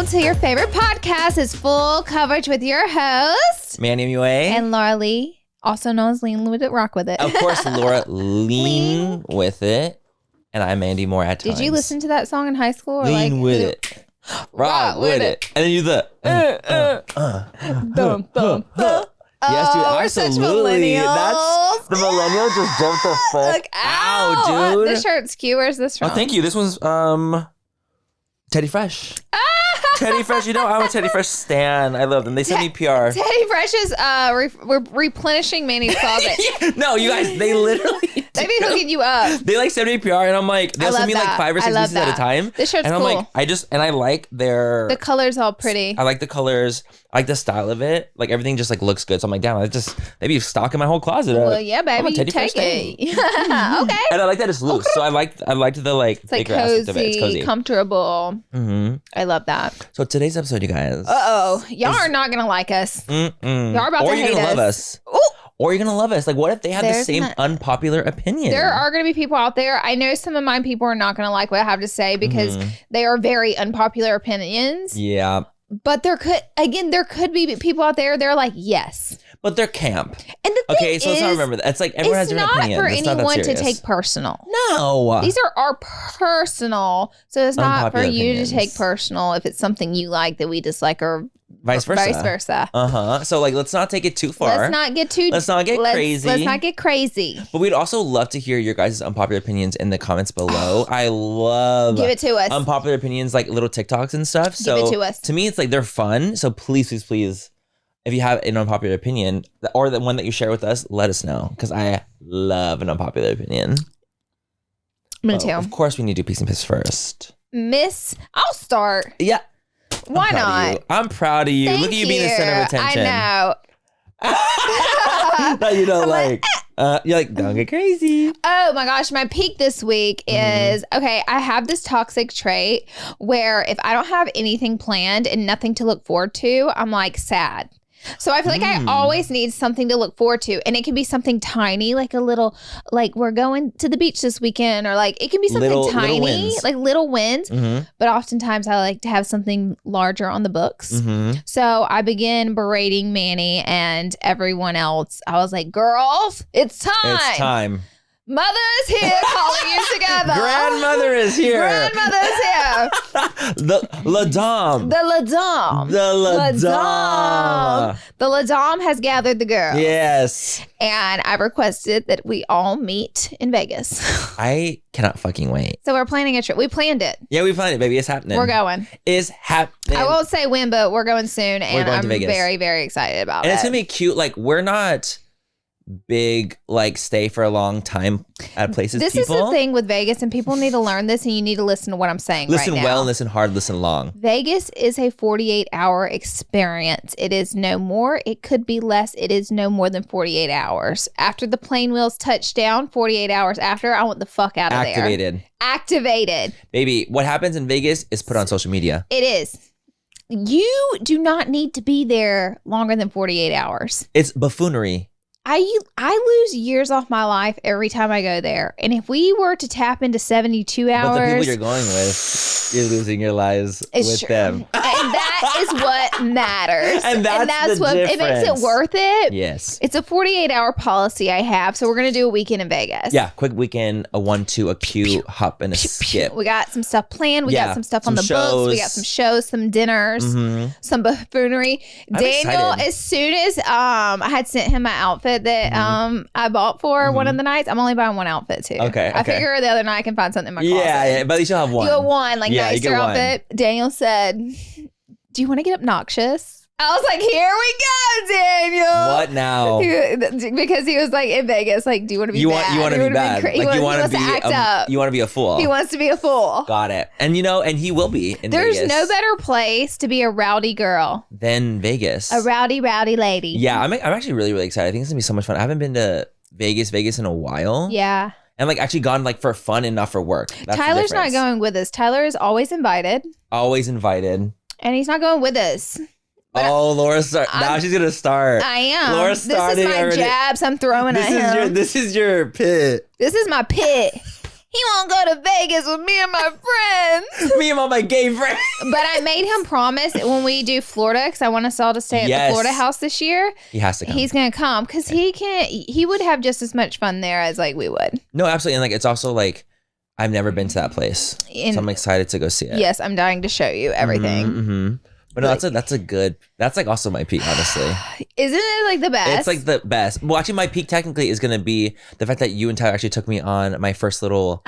welcome to your favorite podcast. It's Full Coverage with your host, Manny and Laura. And Laura Lee, also known as Lean With It, Rock With It. Of course, Laura Lean With It. And I'm Mandy Moore at times. Did you listen to that song in high school? Or Lean With It. Rock with it. And then you the Dum, dum, dum. Yes, dude, we're such absolutely. millennials. That's the millennial just jumped the fuck Look out, out. dude. This shirt's cute. Where's this from? Oh, thank you. This one's Teddy Fresh. Teddy Fresh, you know I'm a Teddy Fresh stan. I love them. They send me PR. Teddy Fresh is we're replenishing Manny's closet. No, you guys, they literally They be hooking you up. They like send me PR and I'm like, they'll send me like 5 or 6 pieces at a time. This shirt's and I'm cool. like, I like the color's all pretty. I like the colors. I like the style of it. Like everything just like looks good. So I'm like, damn, they be stocking my whole closet. Well, yeah, baby, you take it. Okay. And I like that it's loose. So I liked the like it's like bigger aspect of it. It's cozy, comfortable. Mm-hmm. I love that. So today's episode, you guys. Y'all are not gonna like us. Y'all are about to hate us. Or you're gonna love us. Ooh. Or you're gonna love us. Like, what if they have the same unpopular opinion? There are gonna be people out there. I know some of my people are not gonna like what I have to say because they are very unpopular opinions. Yeah. But there could be people out there. They're like, yes. But they're camp. And the thing so let's not remember that. It's like everyone has different opinions. It's not for anyone to take personal. No. These are our personal. So it's not for you to take personal if it's something you like that we dislike or vice versa. So like, let's not take it too far. Let's not get crazy. Let's not get crazy. But we'd also love to hear your guys' unpopular opinions in the comments below. I love give it to us. Unpopular opinions, like little TikToks and stuff. So give it to us. To me, it's like they're fun. So please, if you have an unpopular opinion or the one that you share with us, let us know because I love an unpopular opinion. Me too. Of course, we need to do Peace and Piss first. I'll start. Yeah. Why not? I'm proud of you. Thank Look at you being the center of attention. I know. No, you don't you're like, don't get crazy. Oh my gosh, my peak this week is, okay, I have this toxic trait where if I don't have anything planned and nothing to look forward to, I'm like sad. So I feel like I always need something to look forward to. And it can be something tiny, like a little, like we're going to the beach this weekend, or like it can be something tiny, like little wins. But oftentimes I like to have something larger on the books. So I began berating Manny and everyone else. I was like, girls, it's time. It's time. Mother is here calling you together. Grandmother is here. Grandmother is here. The La Dame. The La Dame. The La Dame. The La Dame has gathered the girls. Yes. And I've requested that we all meet in Vegas. I cannot fucking wait. So we're planning a trip. We planned it. Yeah, we planned it, baby. It's happening. We're going. It's happening. I won't say when, but we're going soon. And I'm very, very excited about it. And it's going to be cute. Like, we're not big, like, stay for a long time at places. This is the thing with Vegas, and people need to learn this, and you need to listen to what I'm saying right now. Listen well, listen hard, listen long. Vegas is a 48-hour experience. It is no more. It could be less. It is no more than 48 hours. After the plane wheels touch down, 48 hours after, I want the fuck out of there. Activated. Baby, what happens in Vegas is put on social media. It is. You do not need to be there longer than 48 hours. It's buffoonery. I lose years off my life every time I go there. And if we were to tap into 72 hours. But the people you're going with, you're losing your lives with them. And that is what matters. And that's what difference. It makes it worth it. Yes. It's a 48-hour policy I have. So we're going to do a weekend in Vegas. Yeah. Quick weekend, a 1-2, a cute hop and a skip. We got some stuff planned. We got some stuff on the books. We got some shows, some dinners, some buffoonery. Daniel, as soon as I had sent him my outfit that I bought for one of the nights, I'm only buying one outfit too. Okay. I figure the other night I can find something in my closet. Yeah, but you still have one. You have one, like nicer outfit. Daniel said, "Do you want to get obnoxious?" I was like, "Here we go, Daniel." What now? Because he was like in Vegas, like, "Do you want to be bad? You want to be bad? Like you want to act up. You want to be a fool. He wants to be a fool. Got it. And and he will be in There's Vegas. no better place to be a rowdy girl than Vegas. A rowdy lady. Yeah, I'm actually really, really excited. I think it's gonna be so much fun. I haven't been to Vegas in a while. Yeah. And like actually gone like for fun and not for work. That's Tyler's not going with us. Tyler is always invited. Always invited. And he's not going with us. Laura now she's gonna start. I am. Laura started. This is my jabs I'm throwing at him. This is your pit. This is my pit. he won't go to Vegas with me and my friends. Me and all my gay friends. But I made him promise when we do Florida, because I want us all to stay at the Florida house this year. He has to come. He's going to come because he would have just as much fun there as like we would. No, absolutely. And like, it's also like, I've never been to that place. So I'm excited to go see it. Yes, I'm dying to show you everything. Mm-hmm. But no, that's like also my peak, honestly. Isn't it like the best? It's like the best. Well, actually, my peak technically is going to be the fact that you and Tyler actually took me on my first little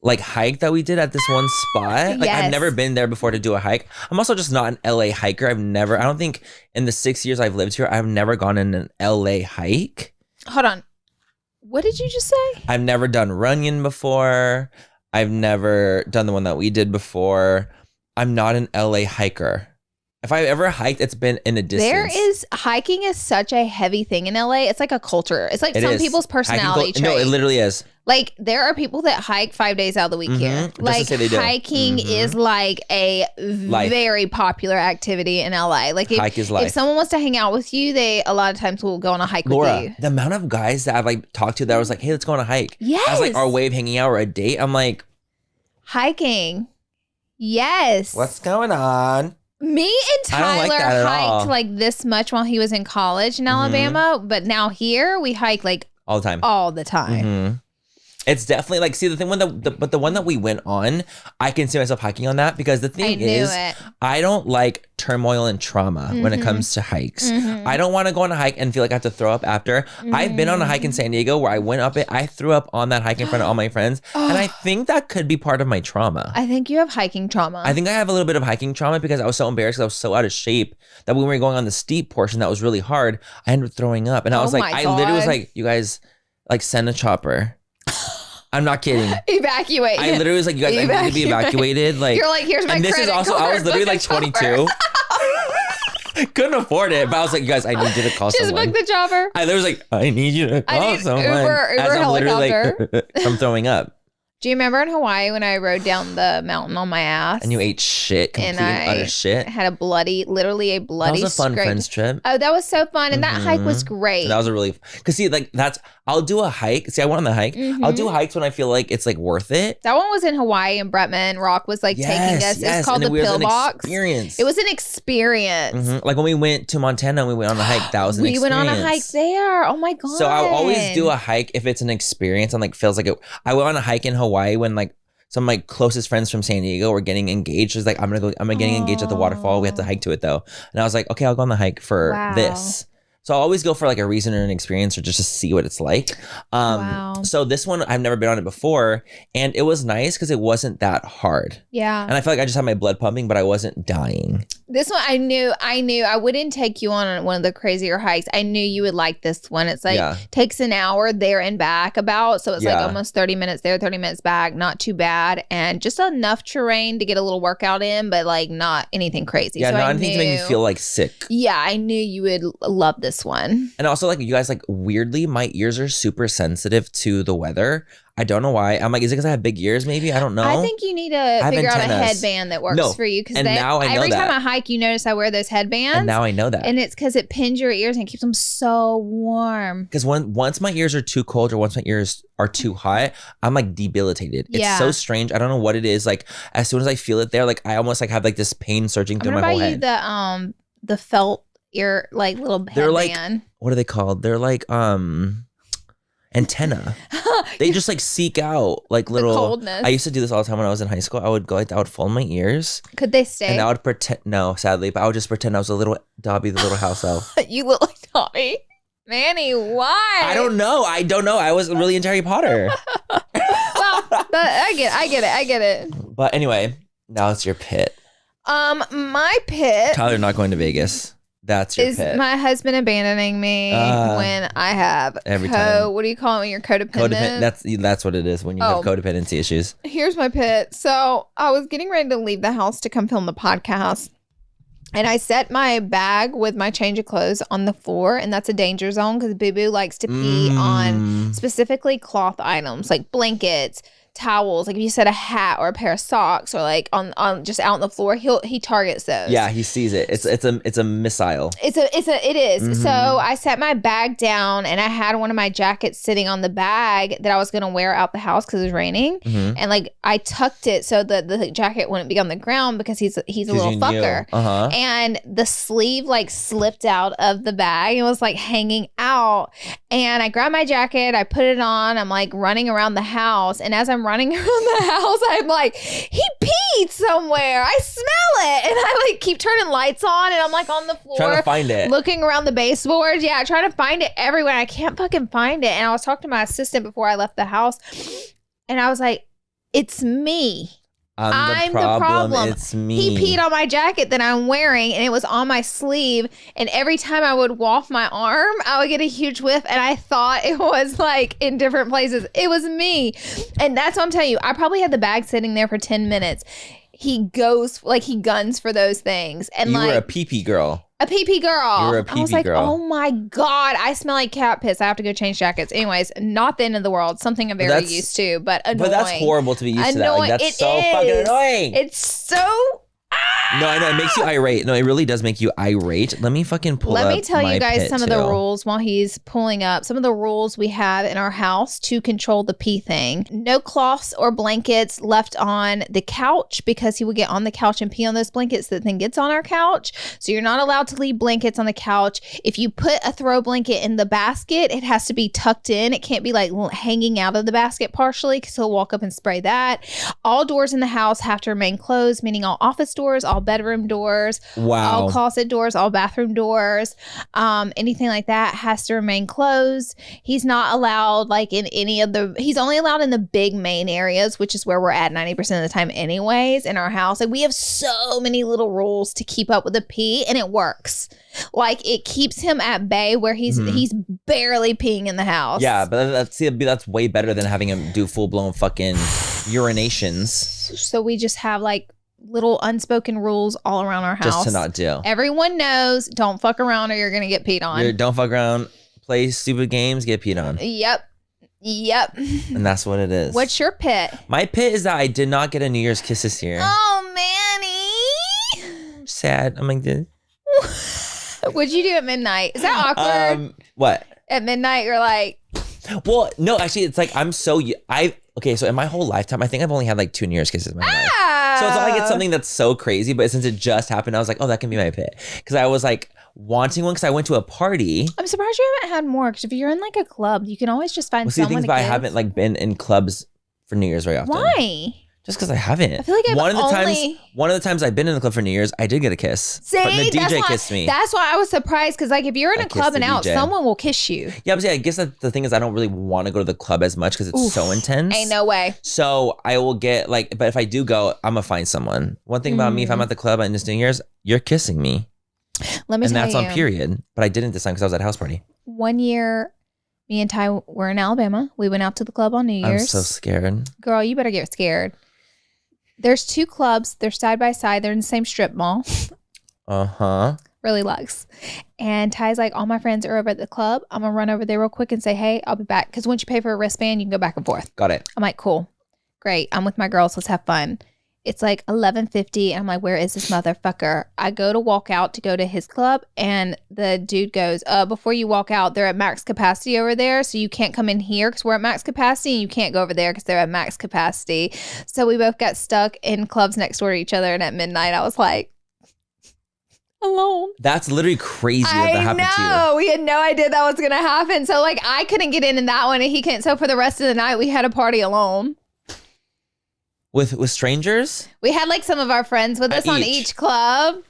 like hike that we did at this one spot. Like I've never been there before to do a hike. I'm also just not an LA hiker. I don't think in the 6 years I've lived here, I've never gone on an LA hike. Hold on. What did you just say? I've never done Runyon before. I've never done the one that we did before. I'm not an LA hiker. If I've ever hiked, it's been in a distance. Hiking is such a heavy thing in LA. It's like a culture. It's like some people's personality trait. No, it literally is. Like there are people that hike 5 days out of the week here. Like hiking is like a very popular activity in LA. Like if someone wants to hang out with you, they a lot of times will go on a hike with you. The amount of guys that I've like talked to that was like, hey, let's go on a hike. Yes. As like our way of hanging out or a date. I'm like, hiking. Yes. What's going on? Me and Tyler hiked like this much while he was in college in Alabama, but now here we hike like all the time. Mm-hmm. It's definitely like, see the thing but the one that we went on, I can see myself hiking on that because the thing is, I don't like turmoil and trauma when it comes to hikes. I don't want to go on a hike and feel like I have to throw up after. I've been on a hike in San Diego where I went up it, I threw up on that hike in front of all my friends, and I think that could be part of my trauma. I think you have hiking trauma. I think I have a little bit of hiking trauma because I was so embarrassed because I was so out of shape that when we were going on the steep portion that was really hard, I ended up throwing up, and I was like, I literally was like, you guys, like send a chopper. I'm not kidding. Evacuate. I literally was like, you guys, I need to be evacuated. Like, you're like, here's my credit card. I was literally like 22. Couldn't afford it, but I was like, you guys, I need you to call someone. Just book the chopper. I literally was like, I need you to call someone. Uber helicopter. Like, I'm throwing up. Do you remember in Hawaii when I rode down the mountain on my ass? And you ate shit, complete and utter shit. I had literally a bloody That was a fun friends trip. Oh, that was so fun. And that hike was great. That was a really, because see, like I'll do a hike. See, I went on the hike. I'll do hikes when I feel like it's like worth it. That one was in Hawaii and Bretman Rock was like taking us. It's called the Pillbox. Experience. It was an experience. Like when we went to Montana and we went on a hike, that was an experience. We went on a hike there. Oh my God. So I'll always do a hike if it's an experience and like feels like it. I went on a hike in Hawaii when like some of my closest friends from San Diego were getting engaged. It was like, I'm getting engaged at the waterfall. We have to hike to it though. And I was like, okay, I'll go on the hike for this. So I'll always go for like a reason or an experience or just to see what it's like. So this one, I've never been on it before. And it was nice because it wasn't that hard. Yeah. And I feel like I just had my blood pumping, but I wasn't dying. This one, I knew I wouldn't take you on one of the crazier hikes. I knew you would like this one. It's like, takes an hour there and back about. So it's like almost 30 minutes there, 30 minutes back. Not too bad. And just enough terrain to get a little workout in, but like not anything crazy. Yeah, so not anything to make me feel like sick. Yeah, I knew you would love this one. And also like you guys, like weirdly, my ears are super sensitive to the weather. I don't know why. I'm like, is it because I have big ears maybe? I don't know. I think you need to figure out a headband that works for you. Because now I know every time I hike, you notice I wear those headbands. And now I know that. And it's because it pins your ears and keeps them so warm. Because once my ears are too cold or once my ears are too hot, I'm like debilitated. It's so strange. I don't know what it is. Like as soon as I feel it there, like I almost like have like this pain surging through my whole head. The felt ear like little headband. They're like, what are they called? They're like antenna. They just like seek out like little coldness. I used to do this all the time when I was in high school. I would fold my ears. Could they stay? And I would pretend, no, sadly, but I would just pretend I was a little Dobby, the little house elf. You look like Dobby. Manny, why? I don't know. I was really into Harry Potter. Well, I get it. But anyway, now it's your pit. My pit. Tyler not going to Vegas. That's your pit. My husband abandoning me when I have every time. What do you call it when you're codependent? That's what it is when you have codependency issues. Here's my pit. So I was getting ready to leave the house to come film the podcast. And I set my bag with my change of clothes on the floor. And that's a danger zone because Boo Boo likes to pee on specifically cloth items like blankets, towels, like if you set a hat or a pair of socks or like on just out on the floor, he targets those. Yeah, he sees it. It's a missile. It is. Mm-hmm. So I set my bag down and I had one of my jackets sitting on the bag that I was gonna wear out the house because it was raining. Mm-hmm. And like I tucked it so that the jacket wouldn't be on the ground because he's a little fucker. Uh-huh. And the sleeve like slipped out of the bag. It was like hanging out. And I grabbed my jacket, I put it on, I'm like running around the house. And as I'm running around the house, I'm like, he peed somewhere. I smell it. And I like keep turning lights on and I'm like on the floor Trying to find it. looking around the baseboards. Yeah, trying to find it everywhere. I can't fucking find it. And I was talking to my assistant before I left the house and I was like, it's me. I'm the problem. It's me. He peed on my jacket that I'm wearing and it was on my sleeve. And every time I would waft my arm, I would get a huge whiff. And I thought it was like in different places. It was me. And that's what I'm telling you. I probably had the bag sitting there for 10 minutes. He guns for those things. And you like, were a pee-pee girl. A pee-pee girl. You were a pee-pee I was like, girl. oh my God, I smell like cat piss. I have to go change jackets. Anyways, not the end of the world. Something I'm very used to, but annoying. But that's horrible to be used to that. Like, that's so fucking annoying. It's so... No, I know. It makes you irate. No, it really does make you irate. Let me fucking pull up Let me tell you guys pit some of the rules while he's pulling up. Some of the rules we have in our house to control the pee thing. No cloths or blankets left on the couch because he will get on the couch and pee on those blankets that then gets on our couch. So you're not allowed to leave blankets on the couch. If you put a throw blanket in the basket, it has to be tucked in. It can't be like hanging out of the basket partially because he'll walk up and spray that. All doors in the house have to remain closed, meaning all office doors, all bedroom doors, all closet doors, all bathroom doors, anything like that has to remain closed. He's not allowed like in any of he's only allowed in the big main areas, which is where we're at 90% of the time anyways in our house. Like we have so many little rules to keep up with the pee and it works. Like it keeps him at bay where he's barely peeing in the house. Yeah, but that's way better than having him do full-blown fucking urinations. So we just have like little unspoken rules all around our house. Just to not do. Everyone knows, don't fuck around or you're going to get peed on. Don't fuck around, play stupid games, get peed on. Yep. And that's what it is. What's your pit? My pit is that I did not get a New Year's kiss this year. Oh, Manny. Sad. I'm like, What'd you do at midnight? Is that awkward? What? At midnight, you're like... Well, no, actually, it's like so in my whole lifetime, I think I've only had like 2 New Year's kisses in my life. So it's not like it's something that's so crazy, but since it just happened, I was like, oh, that can be my pit. Because I was like wanting one because I went to a party. I'm surprised you haven't had more because if you're in like a club, you can always just find someone to but I give. haven't like been in clubs for New Year's very often. Why? Just because I haven't. I feel like one of the times I've been in the club for New Year's, I did get a kiss. See, but the DJ kissed me. That's why I was surprised because like if you're in a club and out, someone will kiss you. Yeah, but see, I guess that the thing is I don't really want to go to the club as much because it's so intense. Ain't no way. So I will get like, but if I do go, I'm gonna find someone. One thing about me, if I'm at the club and it's New Year's, you're kissing me. Let me tell you. And that's on period. But I didn't this time because I was at a house party. One year, me and Ty were in Alabama. We went out to the club on New Year's. I'm so scared. Girl, you better get scared. There's 2 clubs. They're side by side. They're in the same strip mall. Uh-huh. Really luxe. And Ty's like, all my friends are over at the club. I'm going to run over there real quick and say, hey, I'll be back. Because once you pay for a wristband, you can go back and forth. Got it. I'm like, cool. Great. I'm with my girls. Let's have fun. It's like 11:50. And I'm like, where is this motherfucker? I go to walk out to go to his club. And the dude goes, before you walk out, they're at max capacity over there. So you can't come in here because we're at max capacity. And you can't go over there because they're at max capacity. So we both got stuck in clubs next door to each other. And at midnight, I was like, alone. That's literally crazy that happened to you. I know. We had no idea that was going to happen. So like I couldn't get in that one and he couldn't. So for the rest of the night, we had a party alone. With strangers? We had like some of our friends with us on each club.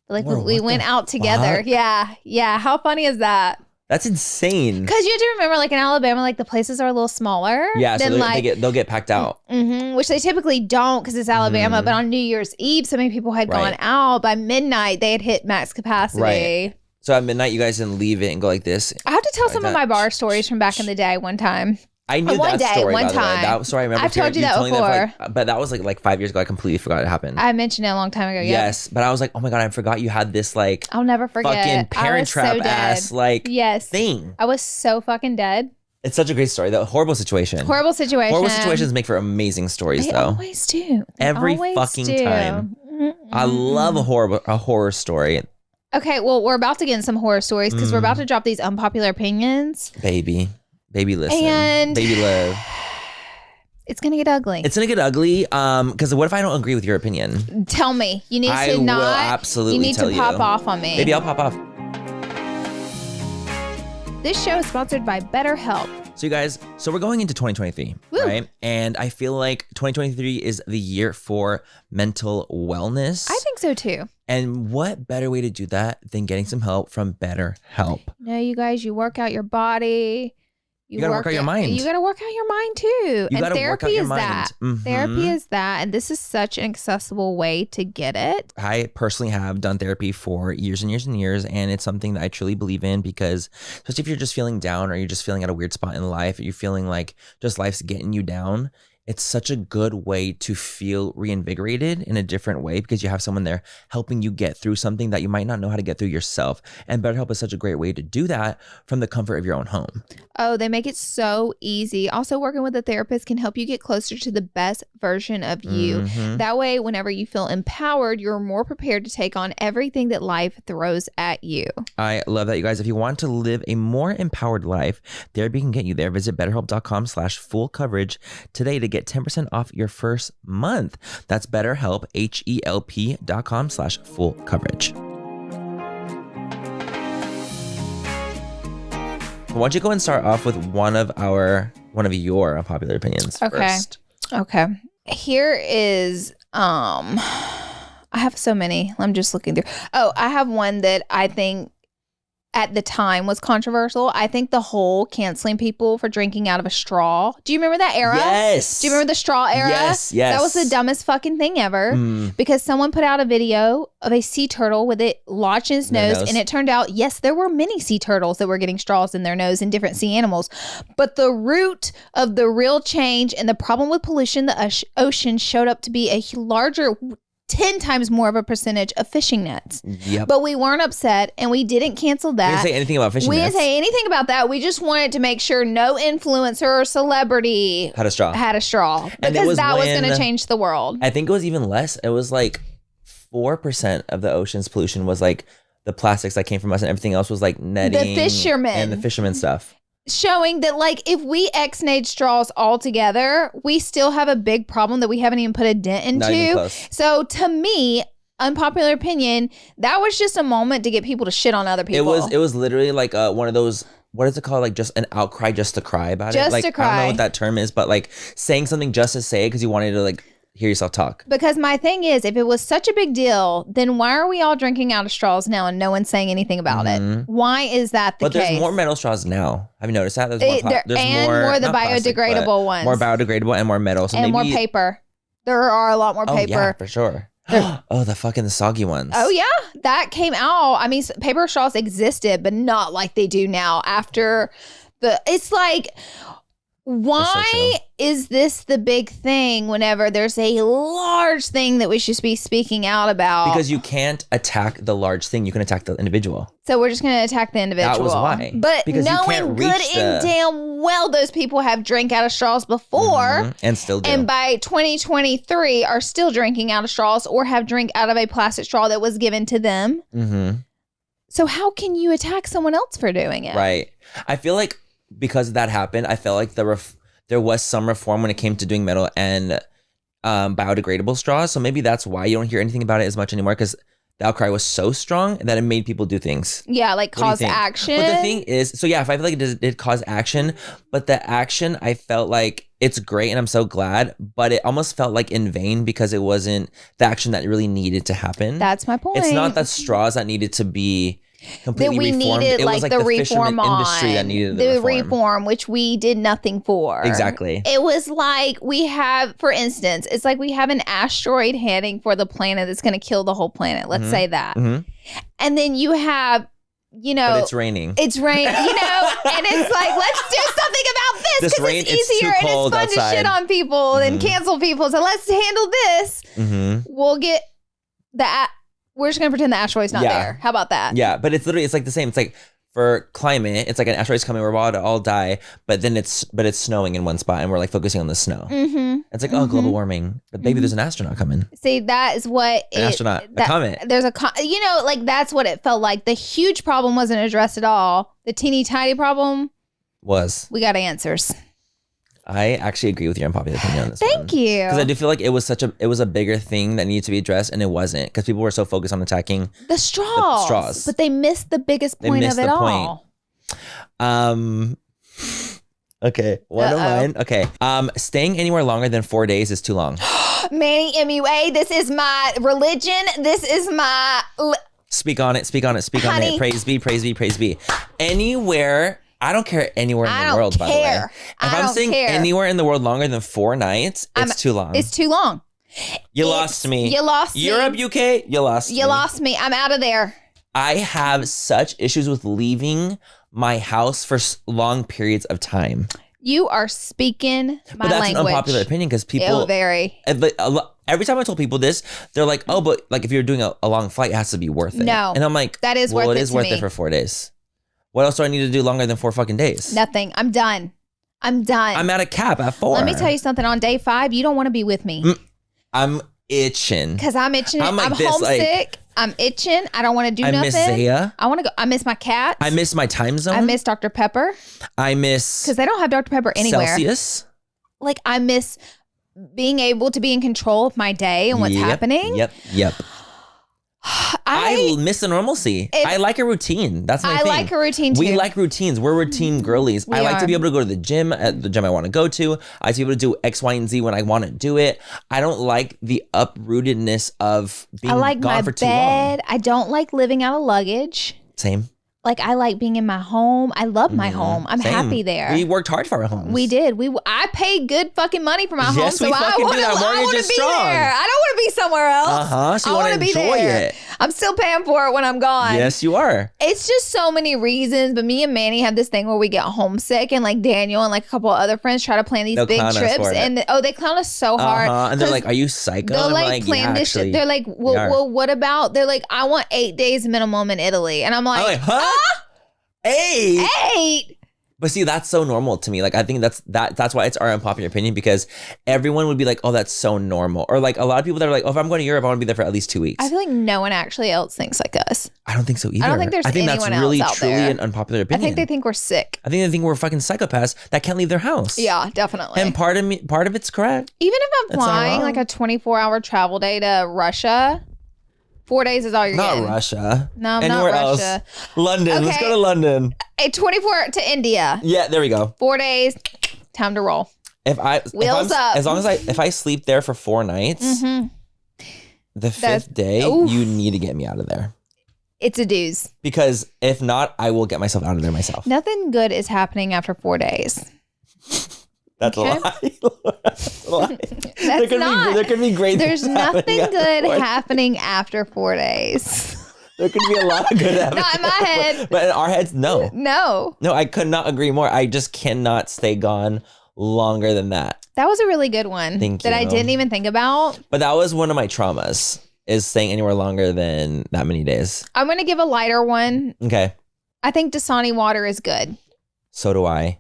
Like we went out together. Fuck? Yeah. How funny is that? That's insane. Because you have to remember, like in Alabama, like the places are a little smaller. Yeah, so they'll get packed out. Which they typically don't because it's Alabama. But on New Year's Eve, so many people had gone out. By midnight, they had hit max capacity. Right. So at midnight, you guys didn't leave it and go like this. I have to tell some of my bar stories from back in the day one time. I knew that story. One time. That story I remember. I've told you that before. But that was like 5 years ago. I completely forgot it happened. I mentioned it a long time ago. Yes, but I was like, oh my God, I forgot you had this like. I'll never forget. Fucking Parent Trap ass like thing. I I was so fucking dead. It's such a great story. The horrible situation. Horrible situation. Horrible situations make for amazing stories, They though. always do. They Every always fucking do. time. I love a horror story. Okay, well, we're about to get in some horror stories because we're about to drop these unpopular opinions. Baby listen. And Baby live. It's gonna get ugly. It's gonna get ugly. Because what if I don't agree with your opinion? Tell me. You need I to will not. absolutely You need tell to pop you. off on me. Maybe I'll pop off. This show is sponsored by BetterHelp. So you guys, we're going into 2023, Woo. right? And I feel like 2023 is the year for mental wellness. I think so too. And what better way to do that than getting some help from BetterHelp? No, you guys, you work out your body. You gotta work out your mind. You gotta work out your mind too. You gotta work out your mind. That. Therapy is that. And this is such an accessible way to get it. I personally have done therapy for years and years and years, and it's something that I truly believe in because especially if you're just feeling down or you're just feeling at a weird spot in life, or you're feeling like just life's getting you down, it's such a good way to feel reinvigorated in a different way because you have someone there helping you get through something that you might not know how to get through yourself. And BetterHelp is such a great way to do that from the comfort of your own home. Oh, they make it so easy. Also, working with a therapist can help you get closer to the best version of you. That way, whenever you feel empowered, you're more prepared to take on everything that life throws at you. I love that, you guys. If you want to live a more empowered life, therapy can get you there. Visit betterhelp.com/full coverage today to get 10% off your first month. That's BetterHelp, HELP.com/full coverage. Why don't you go and start off with one of your unpopular opinions first? Okay. Here is I have so many. I'm just looking through. Oh, I have one that I think at the time was controversial. I think the whole canceling people for drinking out of a straw. Do you remember that era? Yes. Do you remember the straw era? Yes. That was the dumbest fucking thing ever because someone put out a video of a sea turtle with it lodged in his nose, and it turned out, yes, there were many sea turtles that were getting straws in their nose and different sea animals. But the root of the real change and the problem with pollution, the ocean showed up to be a larger 10 times more of a percentage of fishing nets. Yep. But we weren't upset and we didn't cancel that. We didn't say anything about fishing nets. We didn't say anything about that. We just wanted to make sure no influencer or celebrity had a straw. Because that was going to change the world. I think it was even less. It was like 4% of the ocean's pollution was like the plastics that came from us, and everything else was like netting. The fishermen. And the fishermen stuff. Showing that, like, if we ex-nade straws all together, we still have a big problem that we haven't even put a dent into. Not even close. So to me, unpopular opinion, that was just a moment to get people to shit on other people. It was literally like one of those, what is it called? Like just an outcry just to cry about it. Just like, to cry. I don't know what that term is, but like saying something just to say it because you wanted to like hear yourself talk. Because my thing is, if it was such a big deal, then why are we all drinking out of straws now and no one's saying anything about it? Why is that the case? But there's more metal straws now. Have you noticed that? There's more the not plastic, biodegradable ones. More biodegradable and more metal. So and maybe, more paper. There are a lot more paper. Yeah, for sure. Oh, the fucking soggy ones. Oh, yeah. That came out. I mean, paper straws existed, but not like they do now after it's like, why is this the big thing whenever there's a large thing that we should be speaking out about? Because you can't attack the large thing. You can attack the individual. So we're just going to attack the individual. That was why. But because knowing good and damn well those people have drank out of straws before. And still do. And by 2023 are still drinking out of straws or have drank out of a plastic straw that was given to them. So how can you attack someone else for doing it? Right. I feel like because that happened, I felt like there was some reform when it came to doing metal and biodegradable straws. So maybe that's why you don't hear anything about it as much anymore, because the outcry was so strong that it made people do things. Yeah, like cause action. But the thing is, so yeah, if I feel like it did cause action, but the action, I felt like it's great and I'm so glad, but it almost felt like in vain because it wasn't the action that really needed to happen. That's my point. It's not the straws that needed to be completely that we reformed. Needed, it was like the reform industry that needed the reform, which we did nothing for. Exactly. It was like we have, for instance, it's like we have an asteroid heading for the planet that's going to kill the whole planet. Let's say that. And then you have, but it's raining. And it's like, let's do something about this because it's easier and it's fun to shit on people and cancel people. So let's handle this. We'll get that. We're just going to pretend the asteroid's not there. How about that? Yeah, but it's like the same. It's like for climate, it's like an asteroid's coming, we're about to all die, but it's snowing in one spot and we're like focusing on the snow. It's like, oh, global warming. But baby, there's an astronaut coming. See, that is what a comet. There's like that's what it felt like. The huge problem wasn't addressed at all. The teeny tiny problem we got answers. I actually agree with your unpopular opinion on this. Thank you. Because I do feel like it was a bigger thing that needed to be addressed, and it wasn't, because people were so focused on attacking the straws. But they missed the biggest point of it all. Okay, one of mine. Okay, staying anywhere longer than 4 days is too long. Manny, MUA, this is my religion. This is my... Speak on it. Honey. Praise be. Anywhere... I don't care anywhere in the world, by the way. If I'm saying anywhere in the world longer than 4 nights, it's too long. It's too long. You lost me. Europe, UK, you lost me. You lost me. I'm out of there. I have such issues with leaving my house for long periods of time. You are speaking my language. But that's an unpopular opinion because people... Every time I told people this, they're like, oh, but like if you're doing a long flight, it has to be worth it. No. And I'm like, that is worth it. It is worth it for 4 days. What else do I need to do longer than 4 fucking days? Nothing. I'm done. I'm at a cap at 4. Let me tell you something. On day 5, you don't want to be with me. I'm itching. Because I'm itching. I'm homesick. I'm itching. I don't want to do nothing. I miss Zaya. I want to go. I miss my cats. I miss my time zone. I miss Dr. Pepper. I miss... Because they don't have Dr. Pepper anywhere. Celsius. Like, I miss being able to be in control of my day and what's happening. Yep. I miss the normalcy. I like a routine. That's my thing. I like a routine too. We like routines. We're routine girlies. I like to be able to go to the gym at the gym I want to go to. I like to be able to do X, Y, and Z when I want to do it. I don't like the uprootedness of being gone for too long. I don't like living out of luggage. Same. Like, I like being in my home. I love my home. I'm happy there. We worked hard for our homes. We did. I paid good fucking money for my home. So I want to be there. I don't want to be somewhere else. So you want to enjoy it. I'm still paying for it when I'm gone. Yes, you are. It's just so many reasons. But me and Manny have this thing where we get homesick, and like Daniel and like a couple of other friends try to plan these big trips. And they clown us so hard. And they're like, are you psycho? They'll like plan this shit. They're like, well, what about? They're like, I want 8 days minimum in Italy. And I'm like, huh? 8? 8? But see, that's so normal to me. Like, I think that's why it's our unpopular opinion, because everyone would be like, oh, that's so normal. Or like a lot of people that are like, oh, if I'm going to Europe, I want to be there for at least 2 weeks. I feel like no one actually else thinks like us. I don't think so either. I don't think there's anyone else out there. I think that's really, truly an unpopular opinion. I think they think we're sick. I think they think we're fucking psychopaths that can't leave their house. Yeah, definitely. And part of it's correct. Even if I'm flying like a 24-hour travel day to Russia, 4 days is all you're getting. Not Russia. No, anywhere not Russia. Else. London. Okay. Let's go to London. 24 to India. Yeah, there we go. 4 days. Time to roll. If I sleep there for 4 nights, the 5th day, you need to get me out of there. It's a doozy. Because if not, I will get myself out of there myself. Nothing good is happening after 4 days. That's a lie. That's a lie. There could be great things. There's nothing good happening after 4 days. There could be a lot of good happening. Not in my head. But in our heads, no. No, I could not agree more. I just cannot stay gone longer than that. That was a really good one. Thank you. That I didn't even think about. But that was one of my traumas, is staying anywhere longer than that many days. I'm going to give a lighter one. Okay. I think Dasani water is good. So do I.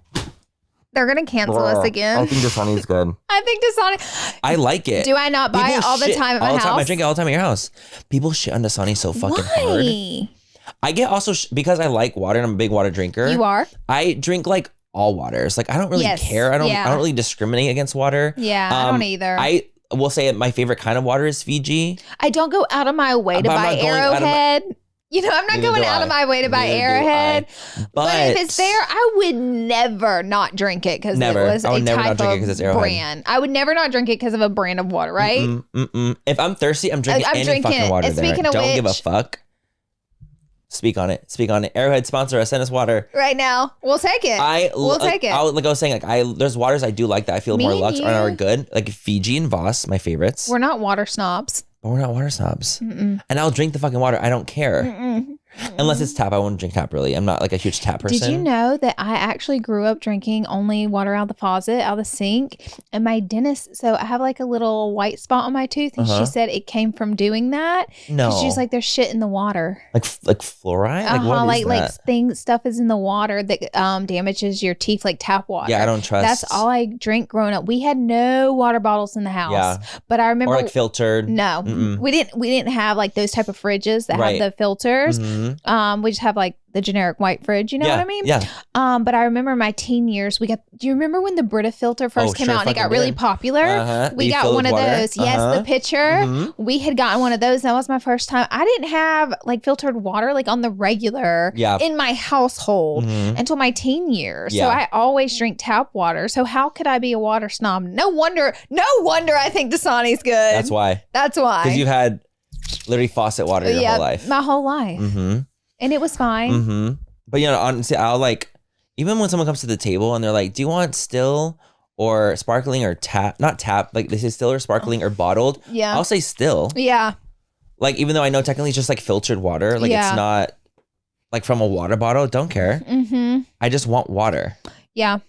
They're going to cancel us again. I think Dasani's good. I think Dasani. I like it. Do I not buy it all the time at my house? I drink it all the time at your house. People shit on Dasani so fucking hard. I get also, because I like water and I'm a big water drinker. You are? I drink like all waters. Like, I don't really care. I don't really discriminate against water. Yeah, I don't either. I will say my favorite kind of water is Fiji. I don't go out of my way to buy Arrowhead. You know, I'm not going out of my way to buy Arrowhead. But if it's there, I would never not drink it because it was a type of brand. I would never not drink it because of a brand of water, right? If I'm thirsty, I'm drinking any fucking water there. Don't give a fuck. Speak on it. Arrowhead, sponsor us. Send us water right now. We'll take it. We'll take it. Like I was saying, there's waters I do like that I feel more luxe are good. Like Fiji and Voss, my favorites. We're not water snobs. But we're not water snobs. And I'll drink the fucking water. I don't care. Unless it's tap. I won't drink tap really. I'm not like a huge tap person. Did you know that I actually grew up drinking only water out of the faucet, out of the sink? And my dentist, so I have like a little white spot on my tooth, and she said it came from doing that. No. She's like, there's shit in the water. Like fluoride? Like what is that? Stuff is in the water that damages your teeth, like tap water. Yeah, I don't trust. That's all I drink growing up. We had no water bottles in the house. Yeah. But I remember, or like filtered. No, we didn't have like those type of fridges that have the filters. We just have like the generic white fridge, you know what I mean? Yeah. But I remember my teen years, do you remember when the Brita filter first came out and it got really popular? We got one of those. Yes, the pitcher. We had gotten one of those. That was my first time. I didn't have like filtered water like on the regular in my household until my teen years. So I always drink tap water. So how could I be a water snob? No wonder I think Dasani's good. That's why. Because you've had literally faucet water your whole life. My whole life. And it was fine. But honestly, I'll like, even when someone comes to the table and they're like, do you want still or sparkling or tap? Not tap, like they say still or sparkling or bottled. Yeah. I'll say still. Yeah. Like, even though I know technically it's just like filtered water, like it's not like from a water bottle. Don't care. I just want water. Yeah.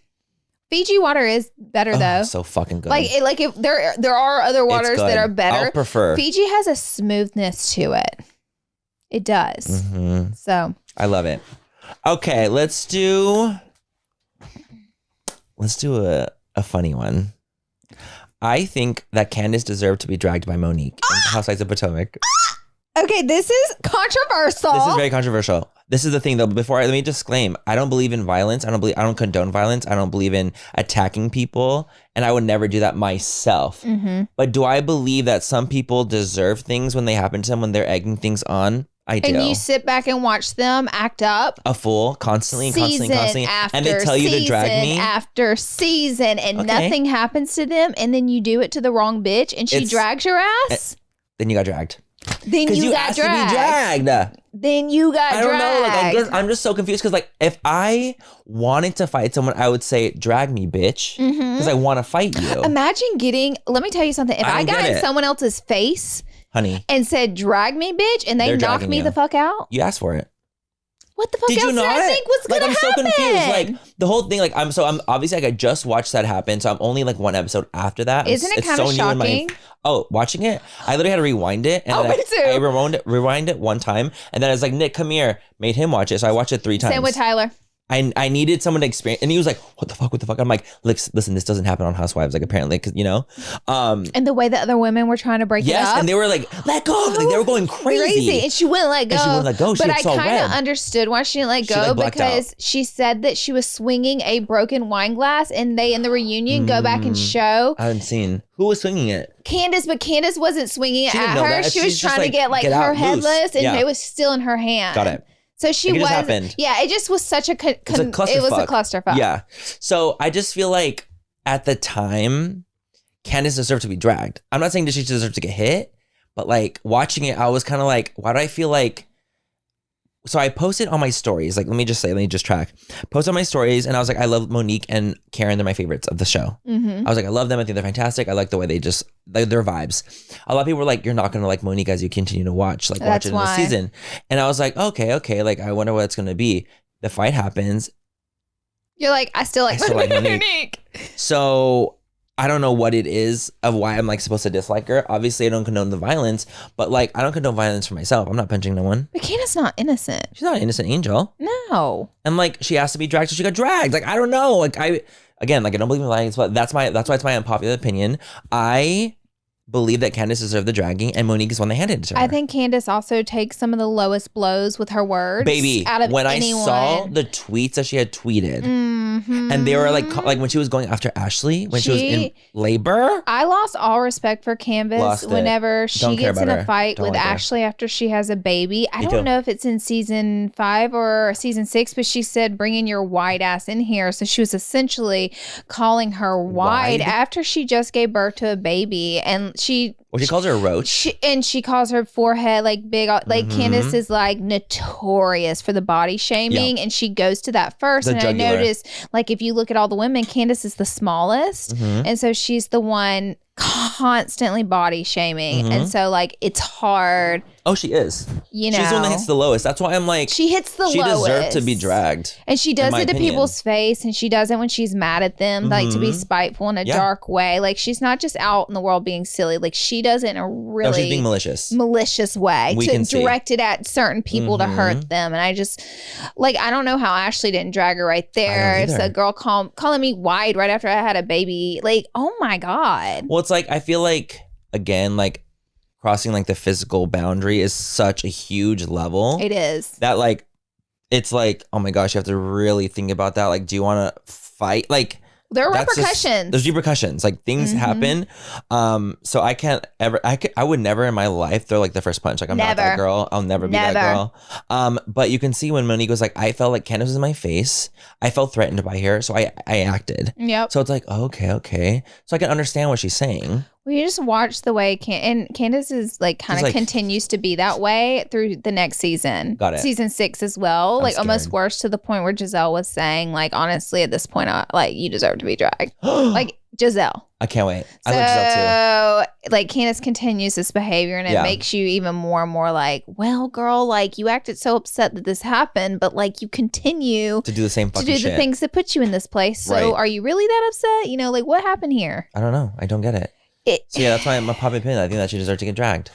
Fiji water is better though. So fucking good. Like if there are other waters that are better. I'll prefer. Fiji has a smoothness to it. It does. So I love it. Okay, let's do a funny one. I think that Candace deserved to be dragged by Monique in Housewives of Potomac. Okay, this is controversial. This is very controversial. This is the thing though. Let me disclaim. I don't believe in violence. I don't condone violence. I don't believe in attacking people, and I would never do that myself. But do I believe that some people deserve things when they happen to them, when they're egging things on? I do. And you sit back and watch them act up. A fool, constantly, and they tell you to drag me after season, and nothing happens to them, and then you do it to the wrong bitch, and she drags your ass. Then you got dragged. Then you got dragged. Then you got dragged. I don't know. Like, I guess I'm just so confused because, like, if I wanted to fight someone, I would say, "Drag me, bitch," because I want to fight you. Imagine let me tell you something. If I got in someone else's face, honey, and said, "Drag me, bitch," and they knocked me the fuck out, you asked for it. What the fuck else did I think was gonna happen? I'm so confused. Like the whole thing, like I'm obviously like I just watched that happen, so I'm only like one episode after that. Isn't it kind of shocking? Watching it, I literally had to rewind it, and me too. I rewind it one time, and then I was like, Nick, come here, made him watch it, so I watched it 3 times. Same with Tyler. I needed someone to experience, and he was like, what the fuck? I'm like, listen, this doesn't happen on Housewives, like apparently, because and the way that other women were trying to break it up. Yes, and they were like, let go, like they were going crazy. And she wouldn't let go. But I kind of understood why she didn't let go, because she said that she was swinging a broken wine glass, and they in the reunion go back and show. I haven't seen. Who was swinging it? Candace, but Candace wasn't swinging it at her. She was trying to get like her headless, and it was still in her hand. Got it. So she was, it just was such a, it was a clusterfuck. Yeah. So I just feel like at the time, Candace deserved to be dragged. I'm not saying that she deserved to get hit, but like watching it, I was kind of like, why do I feel like, so I posted on my stories, like, let me just track. Post on my stories, and I was like, I love Monique and Karen. They're my favorites of the show. I was like, I love them. I think they're fantastic. I like the way they just, like, their vibes. A lot of people were like, you're not going to like Monique as you continue to watch it in the season. And I was like, okay. Like, I wonder what it's going to be. The fight happens. You're like, I still like Monique. So I don't know what it is of why I'm like supposed to dislike her. Obviously, I don't condone the violence, but like I don't condone violence for myself. I'm not punching no one. But Candace's not innocent. She's not an innocent angel. No. And like she has to be dragged, so she got dragged. Like I don't know. Like I don't believe in violence, but that's why it's my unpopular opinion. I believe that Candace deserved the dragging, and Monique is one they handed it to her. I think Candace also takes some of the lowest blows with her words. Baby, out of when anyone. I saw the tweets that she had tweeted, and they were like when she was going after Ashley, when she was in labor. I lost all respect for Candace whenever she gets in a fight with Ashley after she has a baby. I don't know if it's in season 5 or season 6, but she said, bring in your white ass in here. So she was essentially calling her white after she just gave birth to a baby. And she calls her a roach. She calls her forehead like big. Like Candace is like notorious for the body shaming, and she goes to that first. And I noticed, like, if you look at all the women, Candace is the smallest, and so she's the one constantly body shaming. And so like it's hard. Oh, she is. You know, she's the one that hits the lowest. That's why I'm like, she hits the lowest. She deserved to be dragged. And she does it to opinion. people's face, and she does it when she's mad at them, like to be spiteful in a dark way. Like she's not just out in the world being silly. Like she does it in a really she's being malicious way to direct it at certain people to hurt them. And I just like, I don't know how Ashley didn't drag her right there. It's a girl calling me white right after I had a baby. Like, oh my God. Well, it's like, I feel like, again, like crossing like the physical boundary is such a huge level. It is. That like, it's like, oh my gosh, you have to really think about that. Like, do you want to fight? Like, there are repercussions. There's repercussions. Like things happen. So I can't ever, I would never in my life throw like the first punch. Like I'm not that girl. I'll never be that girl. But you can see when Monique was like, I felt like Candace was in my face. I felt threatened by her. So I acted. Yep. So it's like, okay. So I can understand what she's saying. Well, you just watch the way and Candace is like kind of continues to be that way through the next season. Got it. Season 6 as well. I'm like scared. almost worse, to the point where Giselle was saying, like, honestly, at this point, like you deserve to be dragged. Like Giselle. I can't wait. I love Giselle too. Like Candace continues this behavior, and it makes you even more and more like, well, girl, like you acted so upset that this happened, but like you continue to do the same fucking to do shit. the things that put you in this place. So are you really that upset? You know, like what happened here? I don't know. I don't get it. So yeah, that's why I'm a popular opinion. I think that she deserves to get dragged.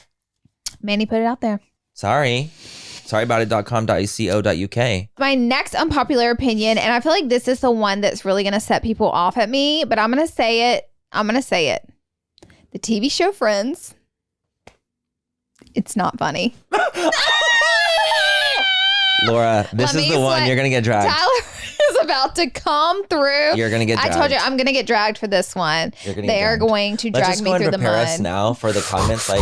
Manny put it out there. Sorryaboutit.com.co.uk. My next unpopular opinion, and I feel like this is the one that's really going to set people off at me, but I'm going to say it. The TV show Friends. It's not funny. Laura, this is the one you're going to get dragged. Tyler is about to come through. You're going to get dragged. I told you I'm going to get dragged for this one. They are going to drag me through the mud. Let's just go and prepare us now for the comments. Like,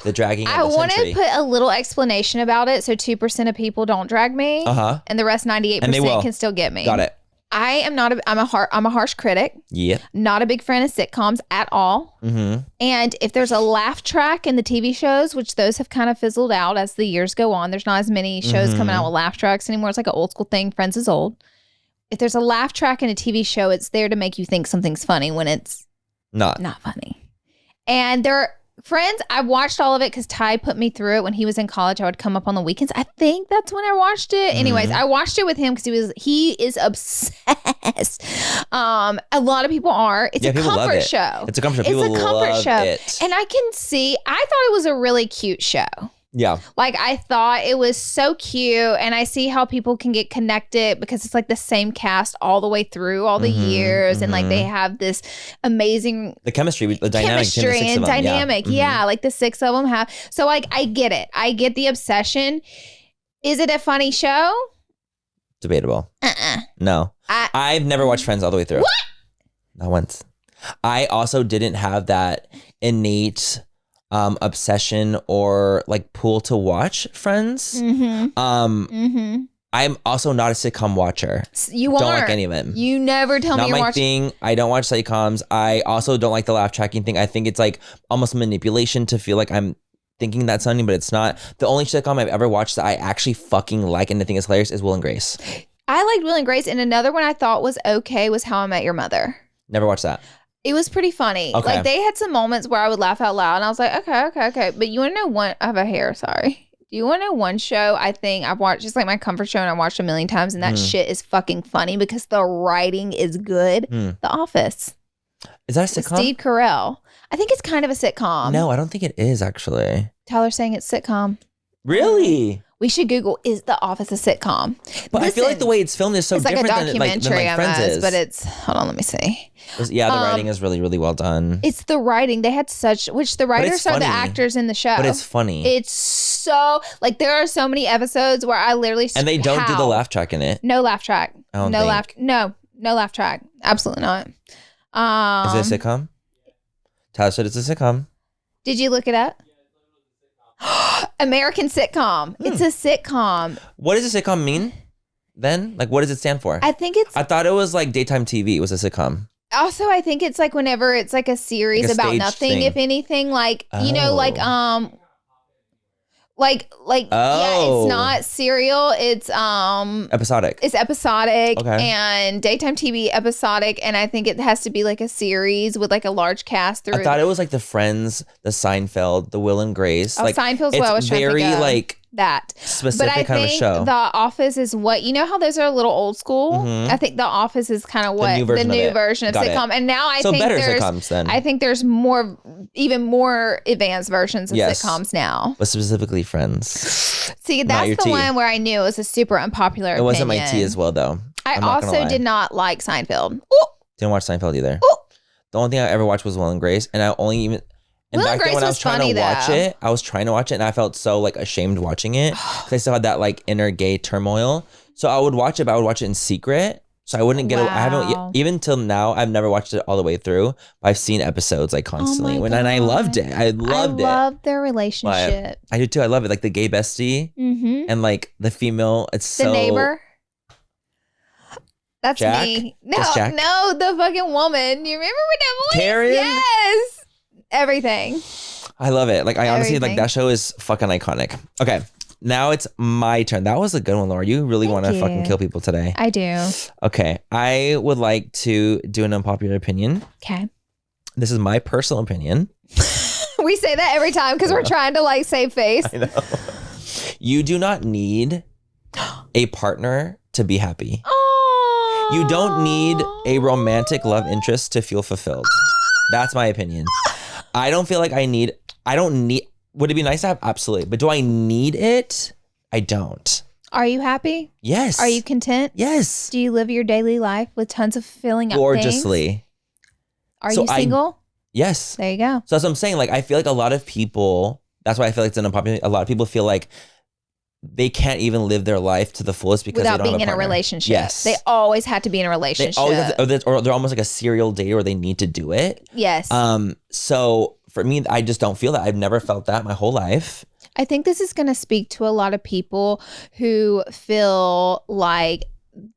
the dragging. I want to put a little explanation about it. So 2% of people don't drag me. And the rest 98% can still get me. Got it. I am not I'm a harsh critic. Yeah. Not a big fan of sitcoms at all. And if there's a laugh track in the TV shows, which those have kind of fizzled out as the years go on, there's not as many shows coming out with laugh tracks anymore. It's like an old school thing. Friends is old. If there's a laugh track in a TV show, it's there to make you think something's funny when it's not funny. And Friends, I watched all of it because Ty put me through it when he was in college. I would come up on the weekends. I think that's when I watched it. Anyways, I watched it with him because he is obsessed. A lot of people are. It's a comfort show. It's a comfort show. People love it. And I can see, I thought it was a really cute show. Yeah. Like I thought it was so cute, and I see how people can get connected because it's like the same cast all the way through all the years, and like they have this amazing chemistry, the dynamic and dynamic. Yeah, like the 6 of them have. So like I get it. I get the obsession. Is it a funny show? Debatable. No. I've never watched Friends all the way through. What? Not once. I also didn't have that innate obsession or like pull to watch Friends. I'm also not a sitcom watcher. You don't like any of them. You never tell me you're watching. Not my thing. I don't watch sitcoms. I also don't like the laugh tracking thing. I think it's like almost manipulation to feel like I'm thinking that's something, but it's not. The only sitcom I've ever watched that I actually fucking like and I think is hilarious is Will and Grace. I liked Will and Grace, and another one I thought was okay was How I Met Your Mother. Never watched that. It was pretty funny. Okay. Like they had some moments where I would laugh out loud, and I was like, okay. But you want to know one? I have a hair. Sorry. Do you want to know one show I think I've watched? Just like my comfort show, and I watched a million times, and that shit is fucking funny because the writing is good. The Office. Is that a sitcom? Steve Carell. I think it's kind of a sitcom. No, I don't think it is actually. Tyler's saying it's sitcom. Really? We should Google, is The Office a sitcom? But I feel like the way it's filmed is so different than Friends is. But it's, hold on, let me see. Yeah, the writing is really, really well done. It's the writing. They had which the writers are the actors in the show. But it's funny. It's so, like there are so many episodes where I literally and they don't do the laugh track in it. No laugh track. No laugh track. Absolutely not. Is it a sitcom? Tyler said it's a sitcom. Did you look it up? American sitcom. It's a sitcom. What does a sitcom mean then? Like, what does it stand for? I thought it was like daytime TV. It was a sitcom. Also, I think it's like whenever it's like a series like about nothing, thing. If anything, like, you know, like, Oh. it's not serial. It's Episodic. It's episodic Okay. and daytime TV episodic, and I think it has to be like a series with like a large cast through. I thought it was like the Friends, the Seinfeld, the Will and Grace. Oh, like Seinfeld's what I was trying to very think of. like that specific but I kind of think show. The Office is what, you know how those are a little old school. Mhm. I think The Office is kind of what the new version of Got sitcom. it. And now I So think better there's sitcoms then. I think there's even more advanced versions of Yes. sitcoms now. But specifically Friends. See, Not that's your the tea. one where I knew it was a super unpopular It wasn't my opinion. tea as well though. I I'm not gonna also lie. did not like Seinfeld. Ooh, Didn't watch Seinfeld either. ooh. The only thing I ever watched was Will and Grace, and I only even. And Will and back then Grace when I was was trying funny, to watch though. it, I was trying to watch it, and I felt so like ashamed watching it because I still had that like inner gay turmoil. So I would watch it, but I would watch it in secret. So I wouldn't get. I Wow. haven't even till now. I've never watched it all the way through. But I've seen episodes like constantly. my And I God. loved it. I loved it. Loved their relationship. I do too. I love it. Like the gay bestie Mm-hmm. and like the female. It's The so neighbor. That's Jack? me. No, Just Jack? no, the fucking woman. You remember with that voice? Karen? Yes. Everything. I love it. Like I honestly like Everything. that show is fucking iconic. Okay. Now it's my turn. That was a good one, Laura. You really want to Thank fucking you. kill people today. I do. Okay. I would like to do an unpopular opinion. Okay. This is my personal opinion. We say that every time because we're trying to like save face. I know. You do not need a partner to be happy. Oh. You don't need a romantic love interest to feel fulfilled. That's my opinion. I don't feel like would it be nice to have? Absolutely. But do I need it? I don't. Are you happy? Yes. Are you content? Yes. Do you live your daily life with tons of filling up things? Gorgeously. Are So you single? Yes. There you go. So that's what I'm saying. Like, I feel like a lot of people, that's why I feel like it's an unpopular. A lot of people feel like they can't even live their life to the fullest because Without they don't being have in a partner. relationship. Yes. They always had to be in a They relationship. always have to, or they're almost like a serial date or they need to do it. Yes. So for me, I just don't feel that. I've never felt that my whole life. I think this is going to speak to a lot of people who feel like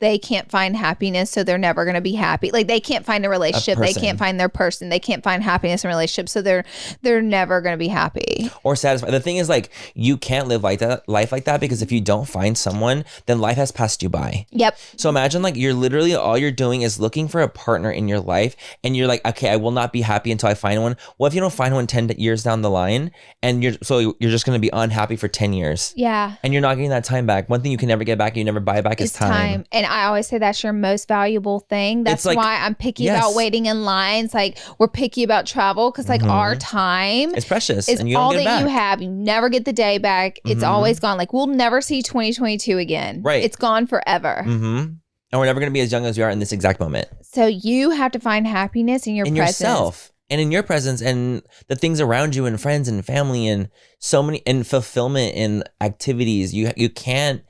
they can't find happiness, so they're never going to be happy. Like they can't find a relationship, they person. can't find their person, they can't find happiness in a relationship, so they're never going to be happy. Or satisfied. The thing is, like, you can't live life like that because if you don't find someone, then life has passed you by. Yep. So imagine like you're literally all you're doing is looking for a partner in your life and you're like, okay, I will not be happy until I find one. Well, if you don't find one 10 years down the line and you're just going to be unhappy for 10 years Yeah. and you're not getting that time back. One thing you can never get back, you never buy back is It's time. And I always say that's your most valuable thing. That's It's like- why I'm picky yes. about waiting in lines. Like we're picky about travel because like our time It's precious is and you don't all get it that back. you have. You never get the day back. It's always gone. Like we'll never see 2022 again. Right. It's gone forever. Mm-hmm. And we're never going to be as young as we are in this exact moment. So you have to find happiness in your In presence. yourself and in your presence and the things around you and friends and family and so many and fulfillment in activities. You can't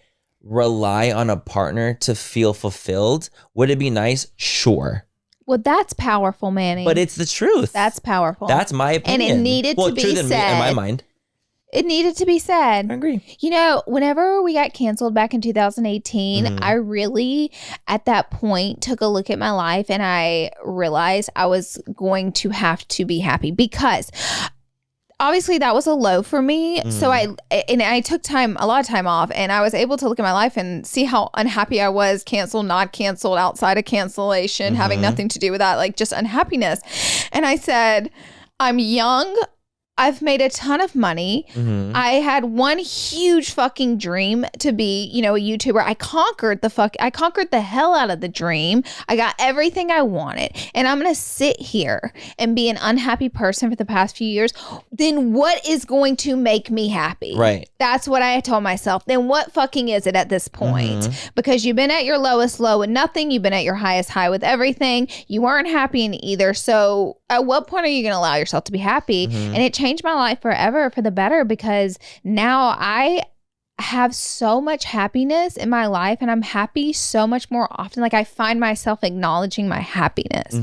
rely on a partner to feel fulfilled. Would it be nice? Sure. Well, that's powerful, Manny. But it's the truth. That's powerful. That's my And opinion. it needed to be truth in said. my mind. It needed to be said. I agree. You know, whenever we got canceled back in 2018, Mhm. I really, at that point, took a look at my life and I realized I was going to have to be happy because obviously that was a low for me. So I took a lot of time off and I was able to look at my life and see how unhappy I was, canceled, not canceled, outside of cancellation, having nothing to do with that, like just unhappiness. And I said, I'm young. I've made a ton of money. Mhm. I had one huge fucking dream to be, a YouTuber. I conquered the hell out of the dream. I got everything I wanted. And I'm going to sit here and be an unhappy person for the past few years. Then what is going to make me happy? Right. That's what I told myself. Then what fucking is it at this point? Because you've been at your lowest low with nothing. You've been at your highest high with everything. You weren't happy in either. So at what point are you going to allow yourself to be happy? And it changed my life forever for the better because now I have so much happiness in my life and I'm happy so much more often. Like I find myself acknowledging my happiness.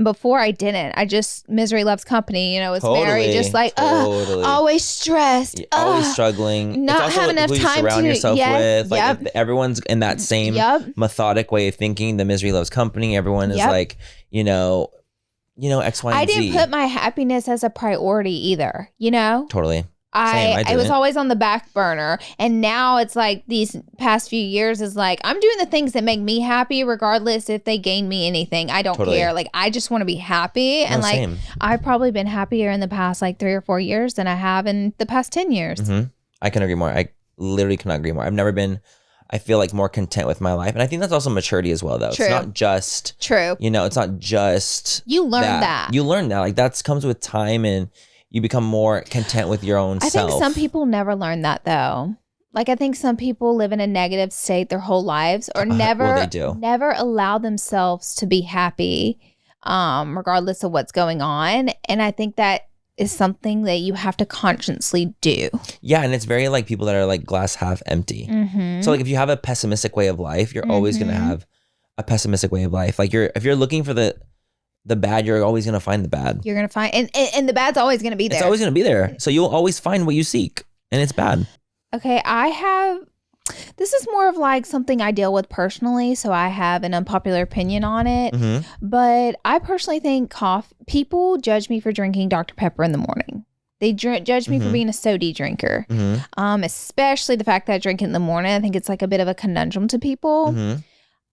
Before I didn't. I just, misery loves company. It's very just like, always stressed. Always struggling. Not it's also have enough who you time surround to- yourself yes, with. Like yep. if everyone's in that same Yep. methodic way of thinking. The misery loves company. Everyone is Yep. like, X, Y, and I Z. didn't put my happiness as a priority either, Totally. I was always on the back burner, and now it's like these past few years is like I'm doing the things that make me happy regardless if they gain me anything. I don't care. Like I just want to be happy, and like same. I've probably been happier in the past like 3 or 4 years than I have in the past 10 years. Mm-hmm. I can agree more. I literally cannot agree more. I've never been, I feel like, more content with my life, and I think that's also maturity as well though. True. It's not just it's not just you learn that. You learn that, like that comes with time, and you become more content with your own self. I think some people never learn that though. Like I think some people live in a negative state their whole lives, or never allow themselves to be happy, regardless of what's going on. And I think that is something that you have to consciously do. Yeah, and it's very like people that are like glass half empty. Mm-hmm. So like if you have a pessimistic way of life, you're always gonna have a pessimistic way of life. Like if you're looking for the bad, you're always going to find the bad. You're going to find, and the bad's always going to be there. It's always going to be there. So you'll always find what you seek, and it's bad. Okay, this is more of like something I deal with personally, so I have an unpopular opinion on it. Mm-hmm. But I personally think people judge me for drinking Dr. Pepper in the morning. They judge me for being a soda drinker, especially the fact that I drink it in the morning. I think it's like a bit of a conundrum to people. Mm-hmm.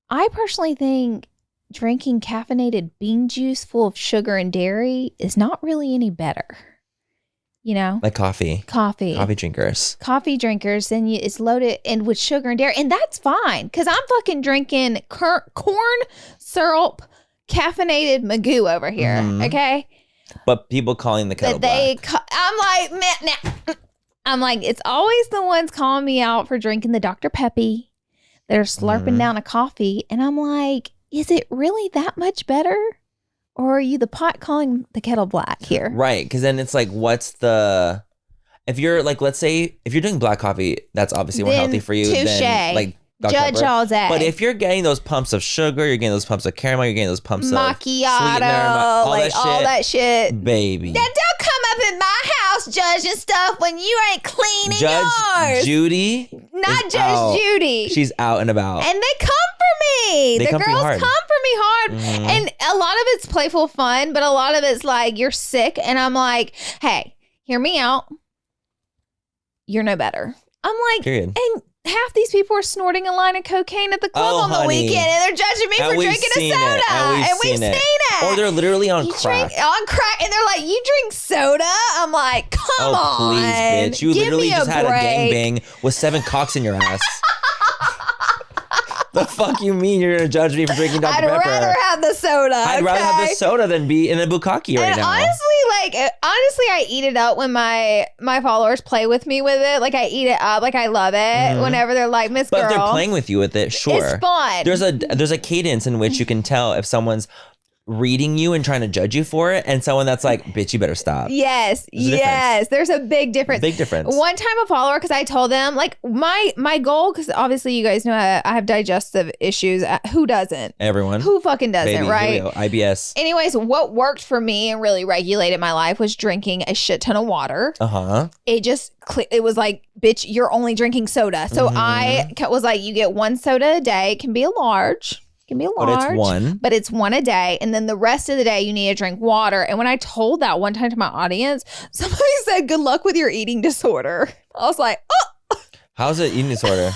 I personally think drinking caffeinated bean juice full of sugar and dairy is not really any better. You know? Like coffee drinkers. Coffee drinkers, and it's loaded in with sugar and dairy. And that's fine, because I'm fucking drinking corn syrup caffeinated magoo over here. Okay? But people calling the kettle black. I'm like, it's always the ones calling me out for drinking the Dr. Peppy that are slurping down a coffee. And I'm like, is it really that much better? Or are you the pot calling the kettle black here? Right. Because then it's like, if you're like, let's say, if you're doing black coffee, that's obviously more healthy for you than like Dr. Judge Pepper. all day. But if you're getting those pumps of sugar, you're getting those pumps of caramel, you're getting those pumps macchiato, of sweetener, all that shit. Baby. Now don't come up in my house judging stuff when you ain't cleaning yours. Judge Judy. Not Judge Judy. She's out and about. And they come for me. The girls come for me hard. Mm-hmm. And a lot of it's playful fun, but a lot of it's like, you're sick. And I'm like, hey, hear me out. You're no better. I'm like, period. And half these people are snorting a line of cocaine at the club on the weekend, and they're judging me for drinking a soda. And we've seen it. Or they're literally on crack. On crack, and they're like, you drink soda? I'm like, come on. Please, bitch. You literally just had a gangbang with 7 cocks in your ass. The fuck you mean you're going to judge me for drinking Dr. Pepper? I'd rather have the soda. I'd rather have the soda than be in a bukkake right now. Honestly, I eat it up when my followers play with me with it. Like, I eat it up. Like, I love it whenever they're like, Miss Girl. But if they're playing with you with it, sure. It's fun. There's a cadence in which you can tell if someone's reading you and trying to judge you for it, and someone that's like, bitch, you better stop. Yes. There's a big difference. One time a follower, because I told them, like, my goal, because obviously you guys know I have digestive issues. Who doesn't? Everyone. Who fucking doesn't, baby, right? IBS. Anyways, what worked for me and really regulated my life was drinking a shit ton of water. It was like, bitch, you're only drinking soda. So I was like, you get 1 soda a day. It can be a large. But it's one a day. And then the rest of the day, you need to drink water. And when I told that one time to my audience, somebody said, good luck with your eating disorder. I was like, oh. How's it eating disorder?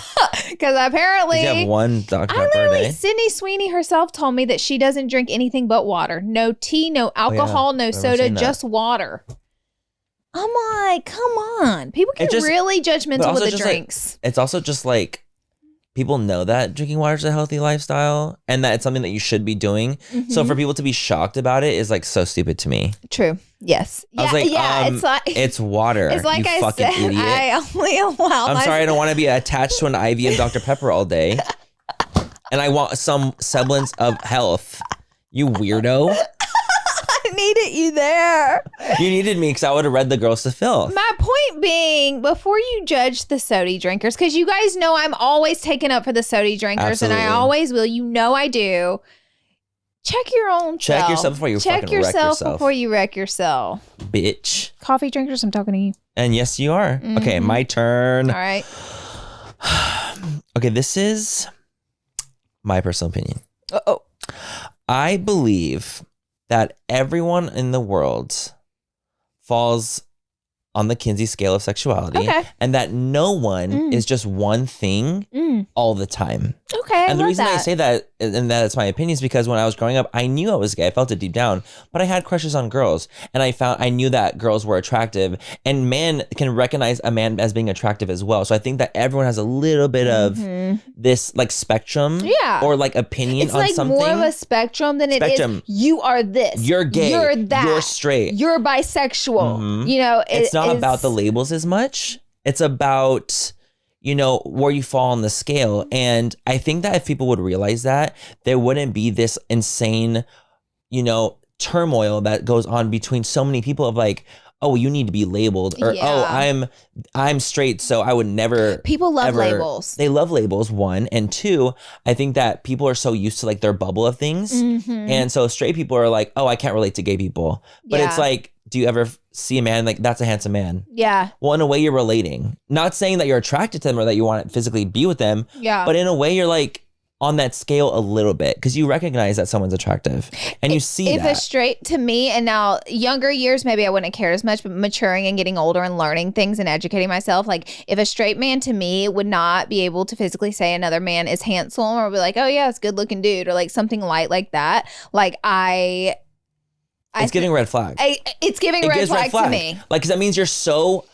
Because apparently, you have 1 Dr. Pepper a day. Sydney Sweeney herself told me that she doesn't drink anything but water. No tea, no alcohol, no soda, just water. I'm like, come on. People get really judgmental with the drinks. It's also just like, people know that drinking water is a healthy lifestyle and that it's something that you should be doing. Mm-hmm. So for people to be shocked about it is like so stupid to me. True. Yes. I was like, it's like, it's water. It's like you fucking idiot. I only allow I'm sorry, I don't want to be attached to an IV of Dr. Pepper all day. And I want some semblance of health. You weirdo. I needed you there. You needed me because I would have read the girls to filth. My point being, before you judge the soda drinkers, because you guys know I'm always taking up for the soda drinkers. Absolutely. And I always will. You know I do. Check your own Check yourself before you fucking wreck yourself. Before you wreck yourself. Bitch. Coffee drinkers, I'm talking to you. And yes, you are. Mm-hmm. Okay, my turn. All right. Okay, this is my personal opinion. Uh-oh. I believe that everyone in the world falls on the Kinsey scale of sexuality, Okay. and that no one is just one thing all the time. Okay. And the reason that. I say that, and that's my opinion, is because when I was growing up, I knew I was gay. I felt it deep down, but I had crushes on girls, and I knew that girls were attractive, and men can recognize a man as being attractive as well. So I think that everyone has a little bit of this like spectrum, or like opinion it's on like something. more of a spectrum than it is. You are this. You're gay. You're that. You're straight. You're bisexual. You know, it's not about the labels as much. It's about, you know, where you fall on the scale. And I think that if people would realize that, there wouldn't be this insane, you know, turmoil that goes on between so many people of like, oh, you need to be labeled, or oh, I'm straight, so I would never. People love labels. They love labels, one, and two, I think that people are so used to like their bubble of things, and so straight people are like, oh, I can't relate to gay people, but it's like, do you ever see a man like that's a handsome man? Yeah. Well, in a way, you're relating. Not saying that you're attracted to them or that you want to physically be with them. Yeah. But in a way, you're like on that scale a little bit because you recognize that someone's attractive and you see if that. a straight to me, and now younger years, maybe I wouldn't have cared as much, but maturing and getting older and learning things and educating myself, like if a straight man to me would not be able to physically say another man is handsome or be like, oh yeah, it's a good looking dude, or like something light like that, like it's giving red flag. It's giving red flag to me. Like, because that means you're so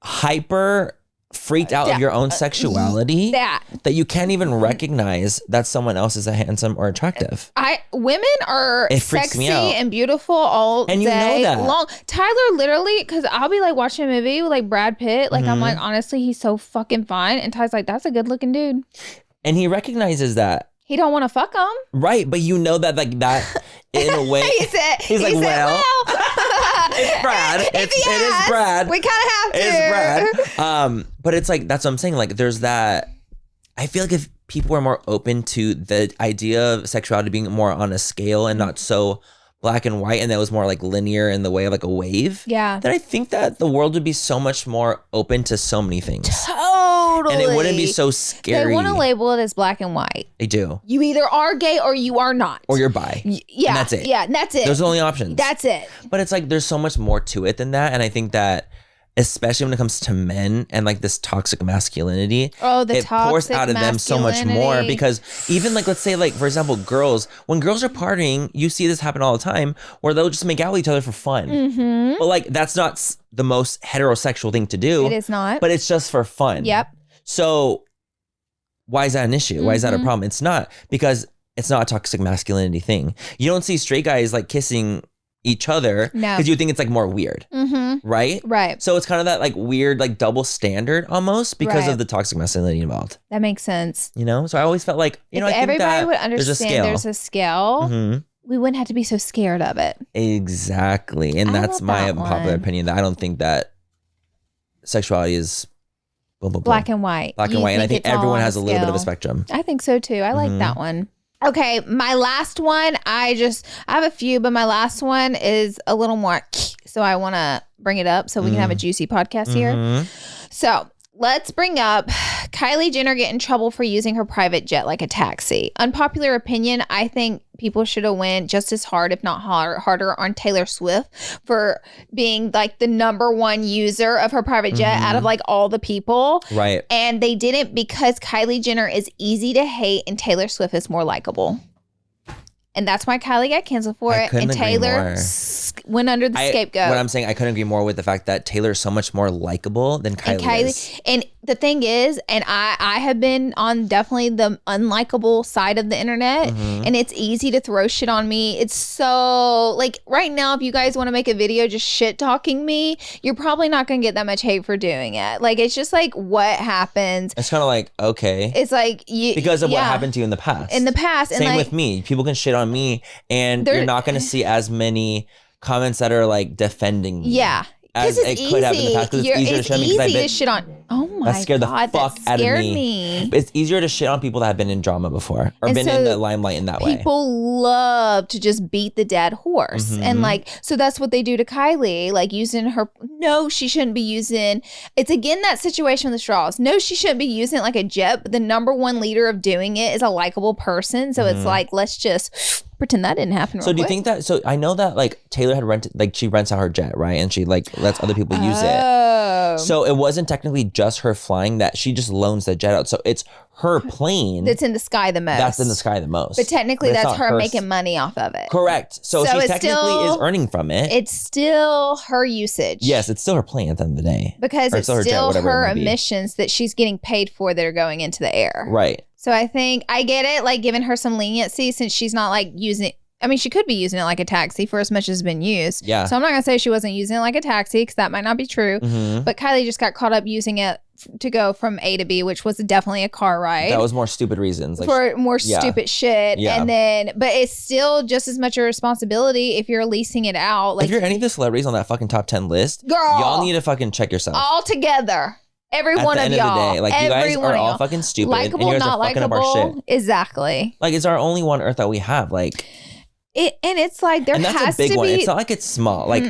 hyper freaked out of your own sexuality that you can't even recognize that someone else is a handsome or attractive. Women are sexy and beautiful all day long. Tyler literally, because I'll be like watching a movie with like Brad Pitt, like I'm like, honestly, he's so fucking fine, and Tyler's like, that's a good looking dude, and he recognizes that. He don't want to fuck him. Right, but you know that like that in a way. he's like, well, it's Brad. It is Brad. We kind of have to. It's Brad. But it's like, that's what I'm saying. Like there's that, I feel like if people were more open to the idea of sexuality being more on a scale and not so black and white, and that was more like linear in the way of like a wave. Yeah. Then I think that the world would be so much more open to so many things. Totally. And it wouldn't be so scary. They want to label it as black and white. They do. You either are gay or you are not. Or you're bi. Yeah. And that's it. Yeah, and that's it. Those are the only options. That's it. But it's like there's so much more to it than that. And I think that especially when it comes to men and like this toxic masculinity, it pours out of them so much more, because even like, let's say like, for example, girls, when girls are partying, you see this happen all the time where they'll just make out with each other for fun. But like, that's not the most heterosexual thing to do. It is not. But it's just for fun. Yep. So why is that an issue? Why is that a problem? It's not, because it's not a toxic masculinity thing. You don't see straight guys like kissing each other because you think it's like more weird, right? So it's kind of that like weird like double standard almost because of the toxic masculinity involved. That makes sense. You know, so I always felt like, you know, I think everybody would understand there's a scale. We wouldn't have to be so scared of it. Exactly, and that's my unpopular opinion, that I don't think that sexuality is black and white. Black and white, and I think everyone has a little bit of a spectrum. I think so too. I like that one. Okay, my last one, I have a few, but my last one is a little more, so I want to bring it up so we can have a juicy podcast here. So let's bring up Kylie Jenner get in trouble for using her private jet like a taxi. Unpopular opinion, I think people should have went just as hard, if not harder, on Taylor Swift for being like the #1 user of her private jet out of like all the people. Right. And they didn't, because Kylie Jenner is easy to hate and Taylor Swift is more likable. And that's why Kylie got canceled for it. And Taylor went under the scapegoat. What I'm saying, I couldn't agree more with the fact that Taylor is so much more likable than Kylie is. And the thing is, and I have been on definitely the unlikable side of the internet, and it's easy to throw shit on me. It's so, like, right now, if you guys want to make a video just shit talking me, you're probably not going to get that much hate for doing it. Like, it's just like what happens. It's kind of like, okay. It's like, because of what happened to you in the past. Same and with me. People can shit on me, and you're not going to see as many comments that are like defending me. Yeah. As it could have in the past, because it's easier to shit on me. Easy to shit on. Oh my God, that scared the fuck out of me. It's easier to shit on people that have been in drama before or been in the limelight in that way. People love to just beat the dead horse, and like, so that's what they do to Kylie, like using her. No, she shouldn't be using. It's again that situation with the straws. No, she shouldn't be using it like a jet. But the #1 leader of doing it is a likable person, so it's like, let's just pretend that didn't happen. So do you think that? So I know that like Taylor had rented, like she rents out her jet, right? And she like lets other people use it. So it wasn't technically just her flying; that she just loans the jet out. So it's her plane that's in the sky the most. That's in the sky the most. But technically, that's her making money off of it. Correct. So she technically is earning from it. It's still her usage. Yes, it's still her plane at the end of the day. Because it's still her emissions that she's getting paid for that are going into the air. Right. So I think I get it, like giving her some leniency since she's not like using it. I mean, she could be using it like a taxi for as much as it's been used. Yeah. So I'm not going to say she wasn't using it like a taxi because that might not be true. Mm-hmm. But Kylie just got caught up using it to go from A to B, which was definitely a car ride. That was more stupid reasons. Like, for more stupid shit. Yeah. And then, but it's still just as much a responsibility if you're leasing it out. Like, if you're any of the celebrities on that fucking top 10 list, girl, y'all need to fucking check yourself. All together. Every one of y'all. At the end of the day, like you guys are all fucking stupid. Likeable, and you guys not are fucking up our shit. Exactly. Like it's our only one earth that we have. Like and it's like there has to be. And that's a big one. It's not like it's small. Like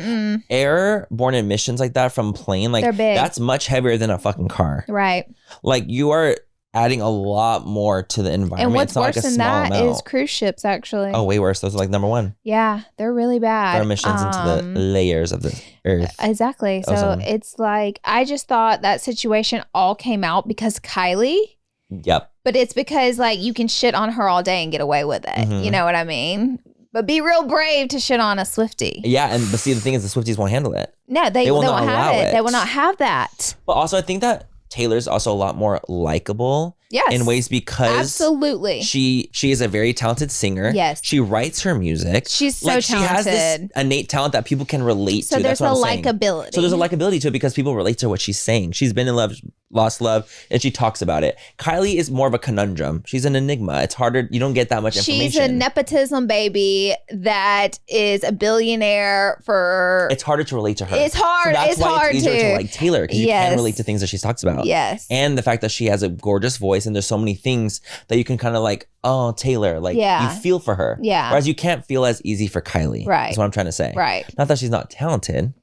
airborne emissions like that from plane, like they're big. That's much heavier than a fucking car. Right. Like you are adding a lot more to the environment. And what's it's not worse like a than small that amount. is cruise ships, actually. Oh, way worse. Those are like number one. Yeah, they're really bad. Their emissions into the layers of the earth. Exactly. So it's like, I just thought that situation all came out because Kylie. Yep. But it's because like you can shit on her all day and get away with it. You know what I mean? But be real brave to shit on a Swiftie. Yeah, but see, the thing is, the Swifties won't handle it. No, they won't have it. They will not have that. But also, I think that Taylor's also a lot more likable. Yes. In ways because absolutely she is a very talented singer. Yes. She writes her music. She's so talented. She has this innate talent that people can relate to. So there's a likability. So there's a likability to it because people relate to what she's saying. She's been in love, lost love, and she talks about it. Kylie is more of a conundrum. She's an enigma. It's harder. You don't get that much information. She's a nepotism baby that is a billionaire for... It's harder to relate to her. It's hard. So that's why it's easier to like Taylor because you can relate to things that she talks about. Yes. And the fact that she has a gorgeous voice and there's so many things that you can kind of like, oh, Taylor, like you feel for her. Yeah. Whereas you can't feel as easy for Kylie. Right. That's what I'm trying to say. Right. Not that she's not talented.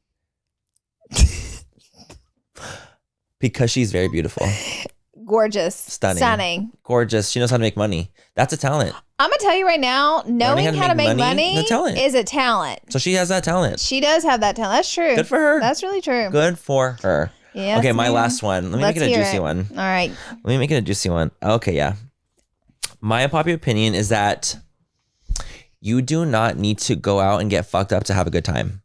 Because she's very beautiful. Gorgeous. Stunning. Gorgeous. She knows how to make money. That's a talent. I'm going to tell you right now, knowing how to make money is a talent. So she has that talent. She does have that talent. That's true. Good for her. That's really true. Good for her. Yeah. Okay, my last one. Let me make it a juicy one. All right. Let me make it a juicy one. Okay, yeah. My unpopular opinion is that you do not need to go out and get fucked up to have a good time.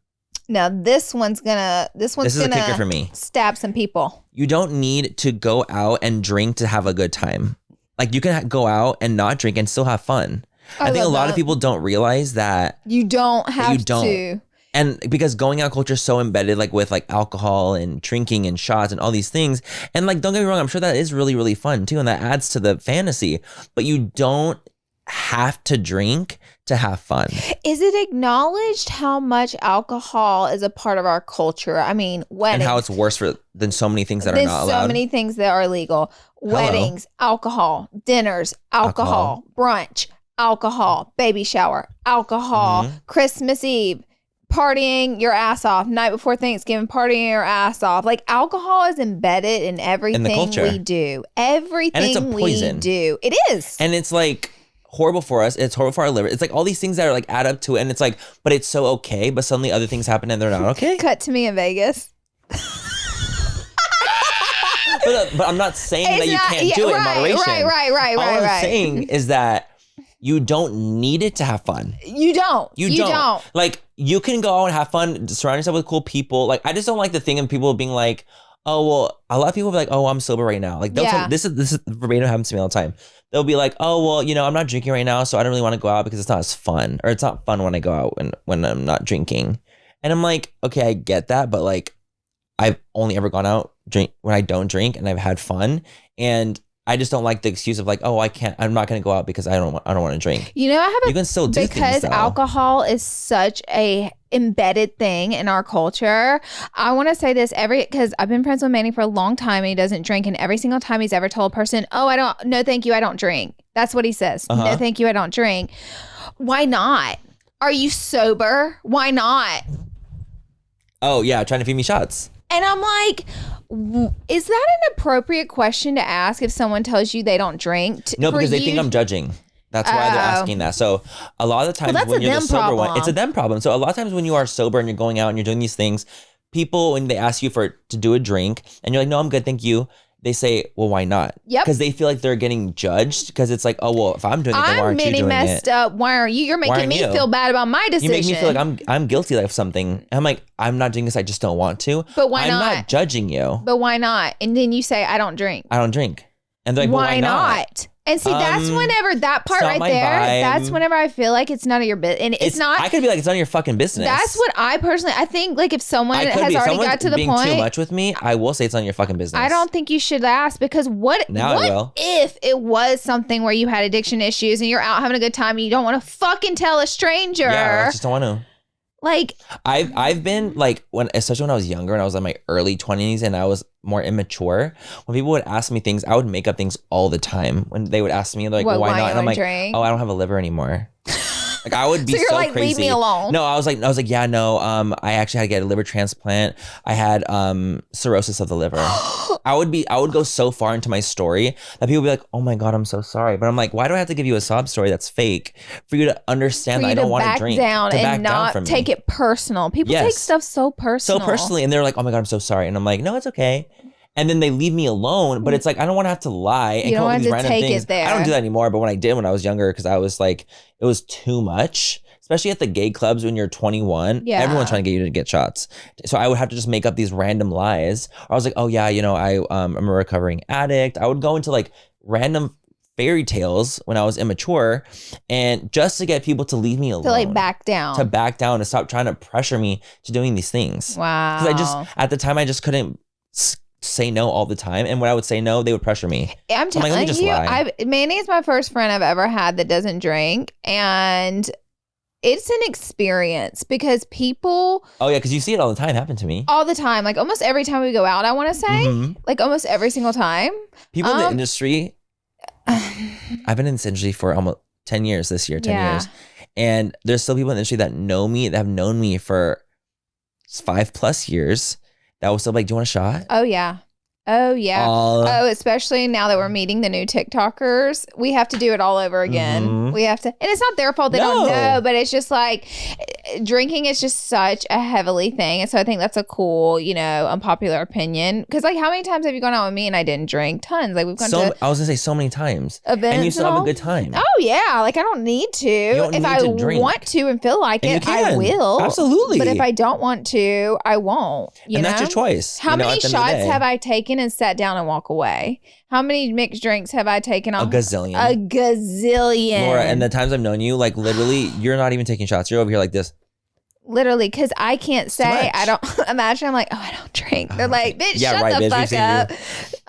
Now this is a kicker for me. Stab some people. You don't need to go out and drink to have a good time. Like you can go out and not drink and still have fun. I think a lot of people don't realize that you don't have to. And because going out culture is so embedded, like with like alcohol and drinking and shots and all these things. And like, don't get me wrong, I'm sure that is really, really fun too. And that adds to the fantasy. But you don't have to drink to have fun. Is it acknowledged how much alcohol is a part of our culture? I mean, weddings. And how it's worse than so many things that are not allowed. So many things that are illegal. Weddings, alcohol, dinners, alcohol, brunch, alcohol, baby shower, alcohol, Christmas Eve. Partying your ass off, night before Thanksgiving, partying your ass off. Like alcohol is embedded in everything we do. Everything we do. It is. And it's like horrible for us. It's horrible for our liver. It's like all these things that are like add up to it. And it's like, but it's so okay. But suddenly other things happen and they're not okay. Cut to me in Vegas. But I'm not saying that you can't do it in moderation. Right. All I'm saying is that you don't need it to have fun. You don't. Like, you can go out and have fun, surround yourself with cool people. Like, I just don't like the thing of people being like, oh, well, a lot of people will be like, oh, I'm sober right now. Like, this is verbatim happens to me all the time. They'll be like, oh, well, I'm not drinking right now, so I don't really want to go out because it's not as fun. Or it's not fun when I go out when I'm not drinking. And I'm like, okay, I get that, but like, I've only ever gone out when I don't drink and I've had fun. And I just don't like the excuse of like, oh, I'm not going to go out because I don't want to drink. You can still do things because alcohol is such a embedded thing in our culture. I want to say this because I've been friends with Manny for a long time and he doesn't drink. And every single time he's ever told a person, oh, no, thank you, I don't drink. That's what he says. No, thank you, I don't drink. Why not? Are you sober? Why not? Oh, yeah, trying to feed me shots. And I'm like, is that an appropriate question to ask if someone tells you they don't drink? No, because they think I'm judging. That's why they're asking that. So a lot of the times when you're the sober one, it's a them problem. So a lot of times when you are sober and you're going out and you're doing these things, people, when they ask you to do a drink and you're like, no, I'm good, thank you. They say, well, why not? Yep. Because they feel like they're getting judged because it's like, oh, well, if I'm doing it, then why aren't you doing it? I'm messed up. Why aren't you? You're making me feel bad about my decision. You make me feel like I'm guilty of something. And I'm like, I'm not doing this. I just don't want to. But why not? I'm not judging you. But why not? And then you say, I don't drink. I don't drink. And they're like, well, why not? And see, that's whenever that part right there, that's whenever I feel like it's none of your business. And it's not. I could be like, it's none of your fucking business. That's what I personally, I think like if someone has already got to the being point. Too much with me, I will say it's none of your fucking business. I don't think you should ask because what if it was something where you had addiction issues and you're out having a good time and you don't want to fucking tell a stranger? Yeah, I just don't want to. Like I've been like especially when I was younger and I was in my early 20s and I was more immature. When people would ask me things, I would make up things all the time. When they would ask me, they're like, well, why not? And I'm like, oh, I don't have a liver anymore. Like I would be so, you're like, crazy. Leave me alone. No, I was like, yeah, no. I actually had to get a liver transplant. I had cirrhosis of the liver. I would go so far into my story that people would be like, oh my God, I'm so sorry. But I'm like, why do I have to give you a sob story that's fake for you to understand that I don't want to drink? Down and not take it personal. People take stuff so personal. So personally. And they're like, oh my God, I'm so sorry. And I'm like, no, it's okay. And then they leave me alone, but it's like, I don't want to have to lie and come up with these random things. I don't do that anymore, but when I did, when I was younger, because I was like, it was too much, especially at the gay clubs when you're 21. Yeah. Everyone's trying to get you to get shots. So I would have to just make up these random lies. Or I was like, oh yeah, I'm a recovering addict. I would go into like random fairy tales when I was immature and just to get people to leave me alone. To like back down. To back down and stop trying to pressure me to doing these things. Wow. Because at the time, I just couldn't say no all the time, and when I would say no, they would pressure me. I'm telling you, Manny is my first friend I've ever had that doesn't drink, and it's an experience because people. Oh yeah, because you see it all the time happen to me. All the time, like almost every time we go out, I want to say, like almost every single time. People in the industry. I've been in this industry for almost 10 years this year, 10 years, and there's still people in the industry that know me, that have known me for 5+ years. That was still like, do you want a shot? Oh, yeah. Oh, yeah. Especially now that we're meeting the new TikTokers. We have to do it all over again. We have to. And it's not their fault. They don't know. But it's just like drinking is just such a heavily thing. And so I think that's a cool, unpopular opinion. Because like how many times have you gone out with me and I didn't drink? Tons. Like we've gone to I was going to say so many times. Events and you still have a good time. Oh, yeah. Like I don't need to. If I want to and feel like it, I will. Absolutely. But if I don't want to, I won't. And that's your choice. How many shots have I taken and sat down and walk away? How many mixed drinks have I taken on? A gazillion. A gazillion. Laura, and the times I've known you, like literally, you're not even taking shots. You're over here like this. Literally, because I can't say I don't. Imagine I'm like, oh, I don't drink. They're like, bitch, shut the fuck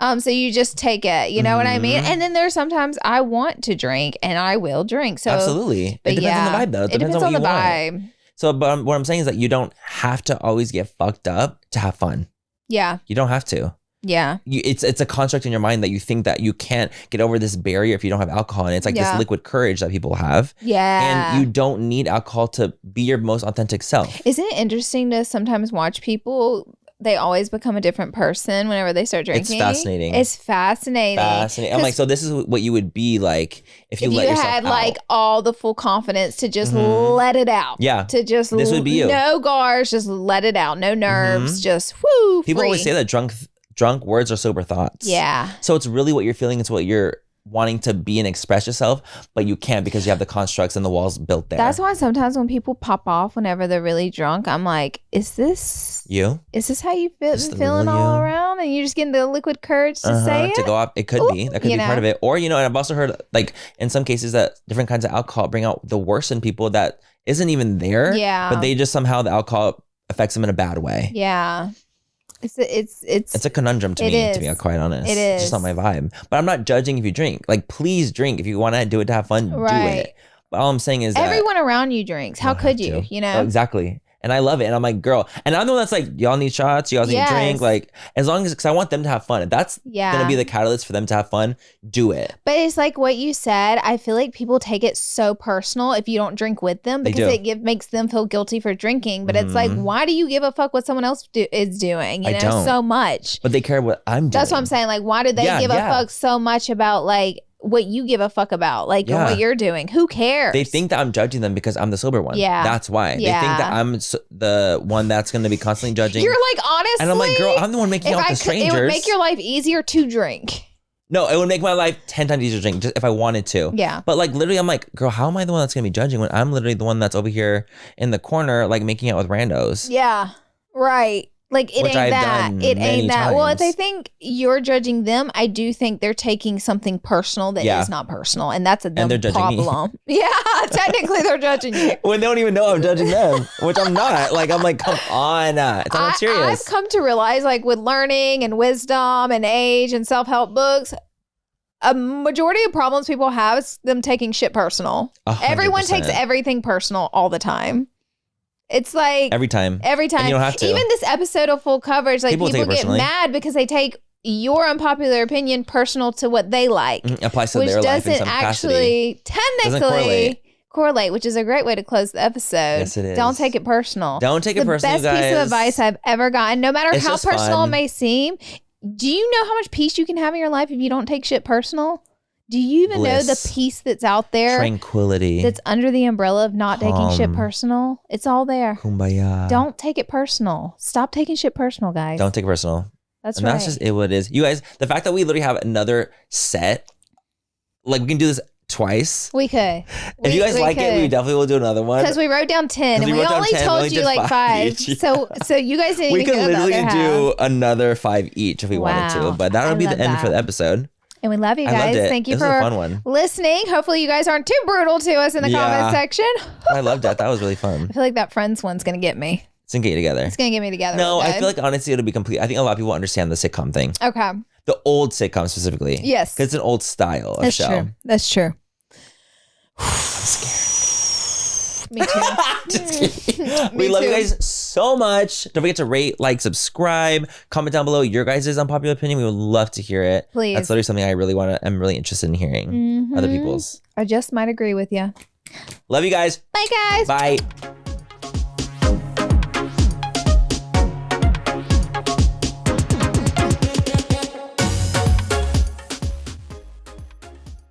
up. So you just take it. You know what I mean? And then there's sometimes I want to drink and I will drink. So absolutely, it depends on the vibe though. It depends on the vibe. So, but what I'm saying is that you don't have to always get fucked up to have fun. Yeah, you don't have to. Yeah. It's a construct in your mind that you think that you can't get over this barrier if you don't have alcohol. And it's like this liquid courage that people have. Yeah. And you don't need alcohol to be your most authentic self. Isn't it interesting to sometimes watch people? They always become a different person whenever they start drinking. It's fascinating. It's fascinating. I'm like, so this is what you would be like if you let yourself had out. like all the full confidence to just let it out. Yeah. To just this would be you. No guards, just let it out. No nerves, just whoo. People free. Always say that drunk words are sober thoughts. Yeah. So it's really what you're feeling. It's what you're wanting to be and express yourself, but you can't because you have the constructs and the walls built there. That's why sometimes when people pop off whenever they're really drunk, I'm like, is this you? Is this how you feeling all around? And you're just getting the liquid courage to say it? To go up. It could be. That could be part of it. Or, and I've also heard like in some cases that different kinds of alcohol bring out the worst in people that isn't even there. Yeah. But they just somehow the alcohol affects them in a bad way. Yeah. It's a conundrum to me, to be quite honest. It is. It's just not my vibe. But I'm not judging if you drink. Like, please drink. If you want to do it to have fun, do it. But all I'm saying is everyone around you drinks. How could you? Oh, exactly. And I love it. And I'm like, girl. And I know that's like, y'all need shots. Y'all need drink. Like, as long as, because I want them to have fun. If that's going to be the catalyst for them to have fun, do it. But it's like what you said. I feel like people take it so personal if you don't drink with them because it makes them feel guilty for drinking. But it's like, why do you give a fuck what someone else is doing? You know, so much. But they care what I'm doing. That's what I'm saying. Like, why do they give a fuck so much about like what you give a fuck about, like and Yeah. what you're doing. Who cares? They think that I'm judging them because I'm the sober one. Yeah. That's why. Yeah. They think that I'm the one that's going to be constantly judging. You're like, honestly. And I'm like, girl, I'm the one making out with the strangers. It would make your life easier to drink. No, it would make my life 10 times easier to drink just if I wanted to. Yeah. But like literally, I'm like, girl, how am I the one that's going to be judging when I'm literally the one that's over here in the corner, like making out with randos? Yeah. Right. Like it Which ain't I've that. done It many ain't that. Well, if times. they think you're judging them, I do think they're taking something personal that is not personal, and that's a them they're judging me. problem. Yeah, technically they're judging you. When they don't even know I'm judging them, which I'm not. Like, I'm like, come on. It's not serious. I've come to realize, like with learning and wisdom and age and self-help books, a majority of problems people have is them taking shit personal. 100%. Everyone takes everything personal all the time. It's like every time. And you don't have to. Even this episode of Full Coverage, like people get personally. mad because they take your unpopular opinion personal to what they like, Applies to which their life in doesn't some capacity. actually technically correlate, which is a great way to close the episode. Yes, it is. Don't take it personal. Don't take it personal, the best piece of advice I've ever gotten, no matter It's how just personal fun. it may seem. Do you know how much peace you can have in your life if you don't take shit personal? Do you even know the Bliss. peace that's out there? Tranquility. That's under the umbrella of not taking shit Calm. personal. It's all there. Kumbaya. Don't take it personal. Stop taking shit personal, guys. Don't take it personal. That's And right. that's just what it is. You guys, the fact that we literally have another set, like we can do this twice. We could. If you guys like it, we definitely will do another one. Because we wrote down 10 and we we wrote down only 10, we told only you did like 5. each, So you guys didn't we even could go the literally other do half. another 5 each if we wanted to. Wow. But that'll I be the love end for that. the episode. And we love you I loved guys. it. Thank you This was for a fun one. listening. Hopefully you guys aren't too brutal to us in the comment section. I loved that. That was really fun. I feel like that Friends one's going to get me. It's gonna get you together. It's going to get me together. No, real I good. feel like honestly it'll be complete. I think a lot of people understand the sitcom thing. Okay. The old sitcom specifically. Yes. Because it's an old style of That's show. true. That's true. Me too. Just kidding. Me We love you too. guys so much. Don't forget to rate, like, subscribe, comment down below your guys' unpopular opinion. We would love to hear it. Please. That's literally something I really I'm really interested in hearing. Other people's. I just might agree with you. Love you guys. Bye, guys. Bye.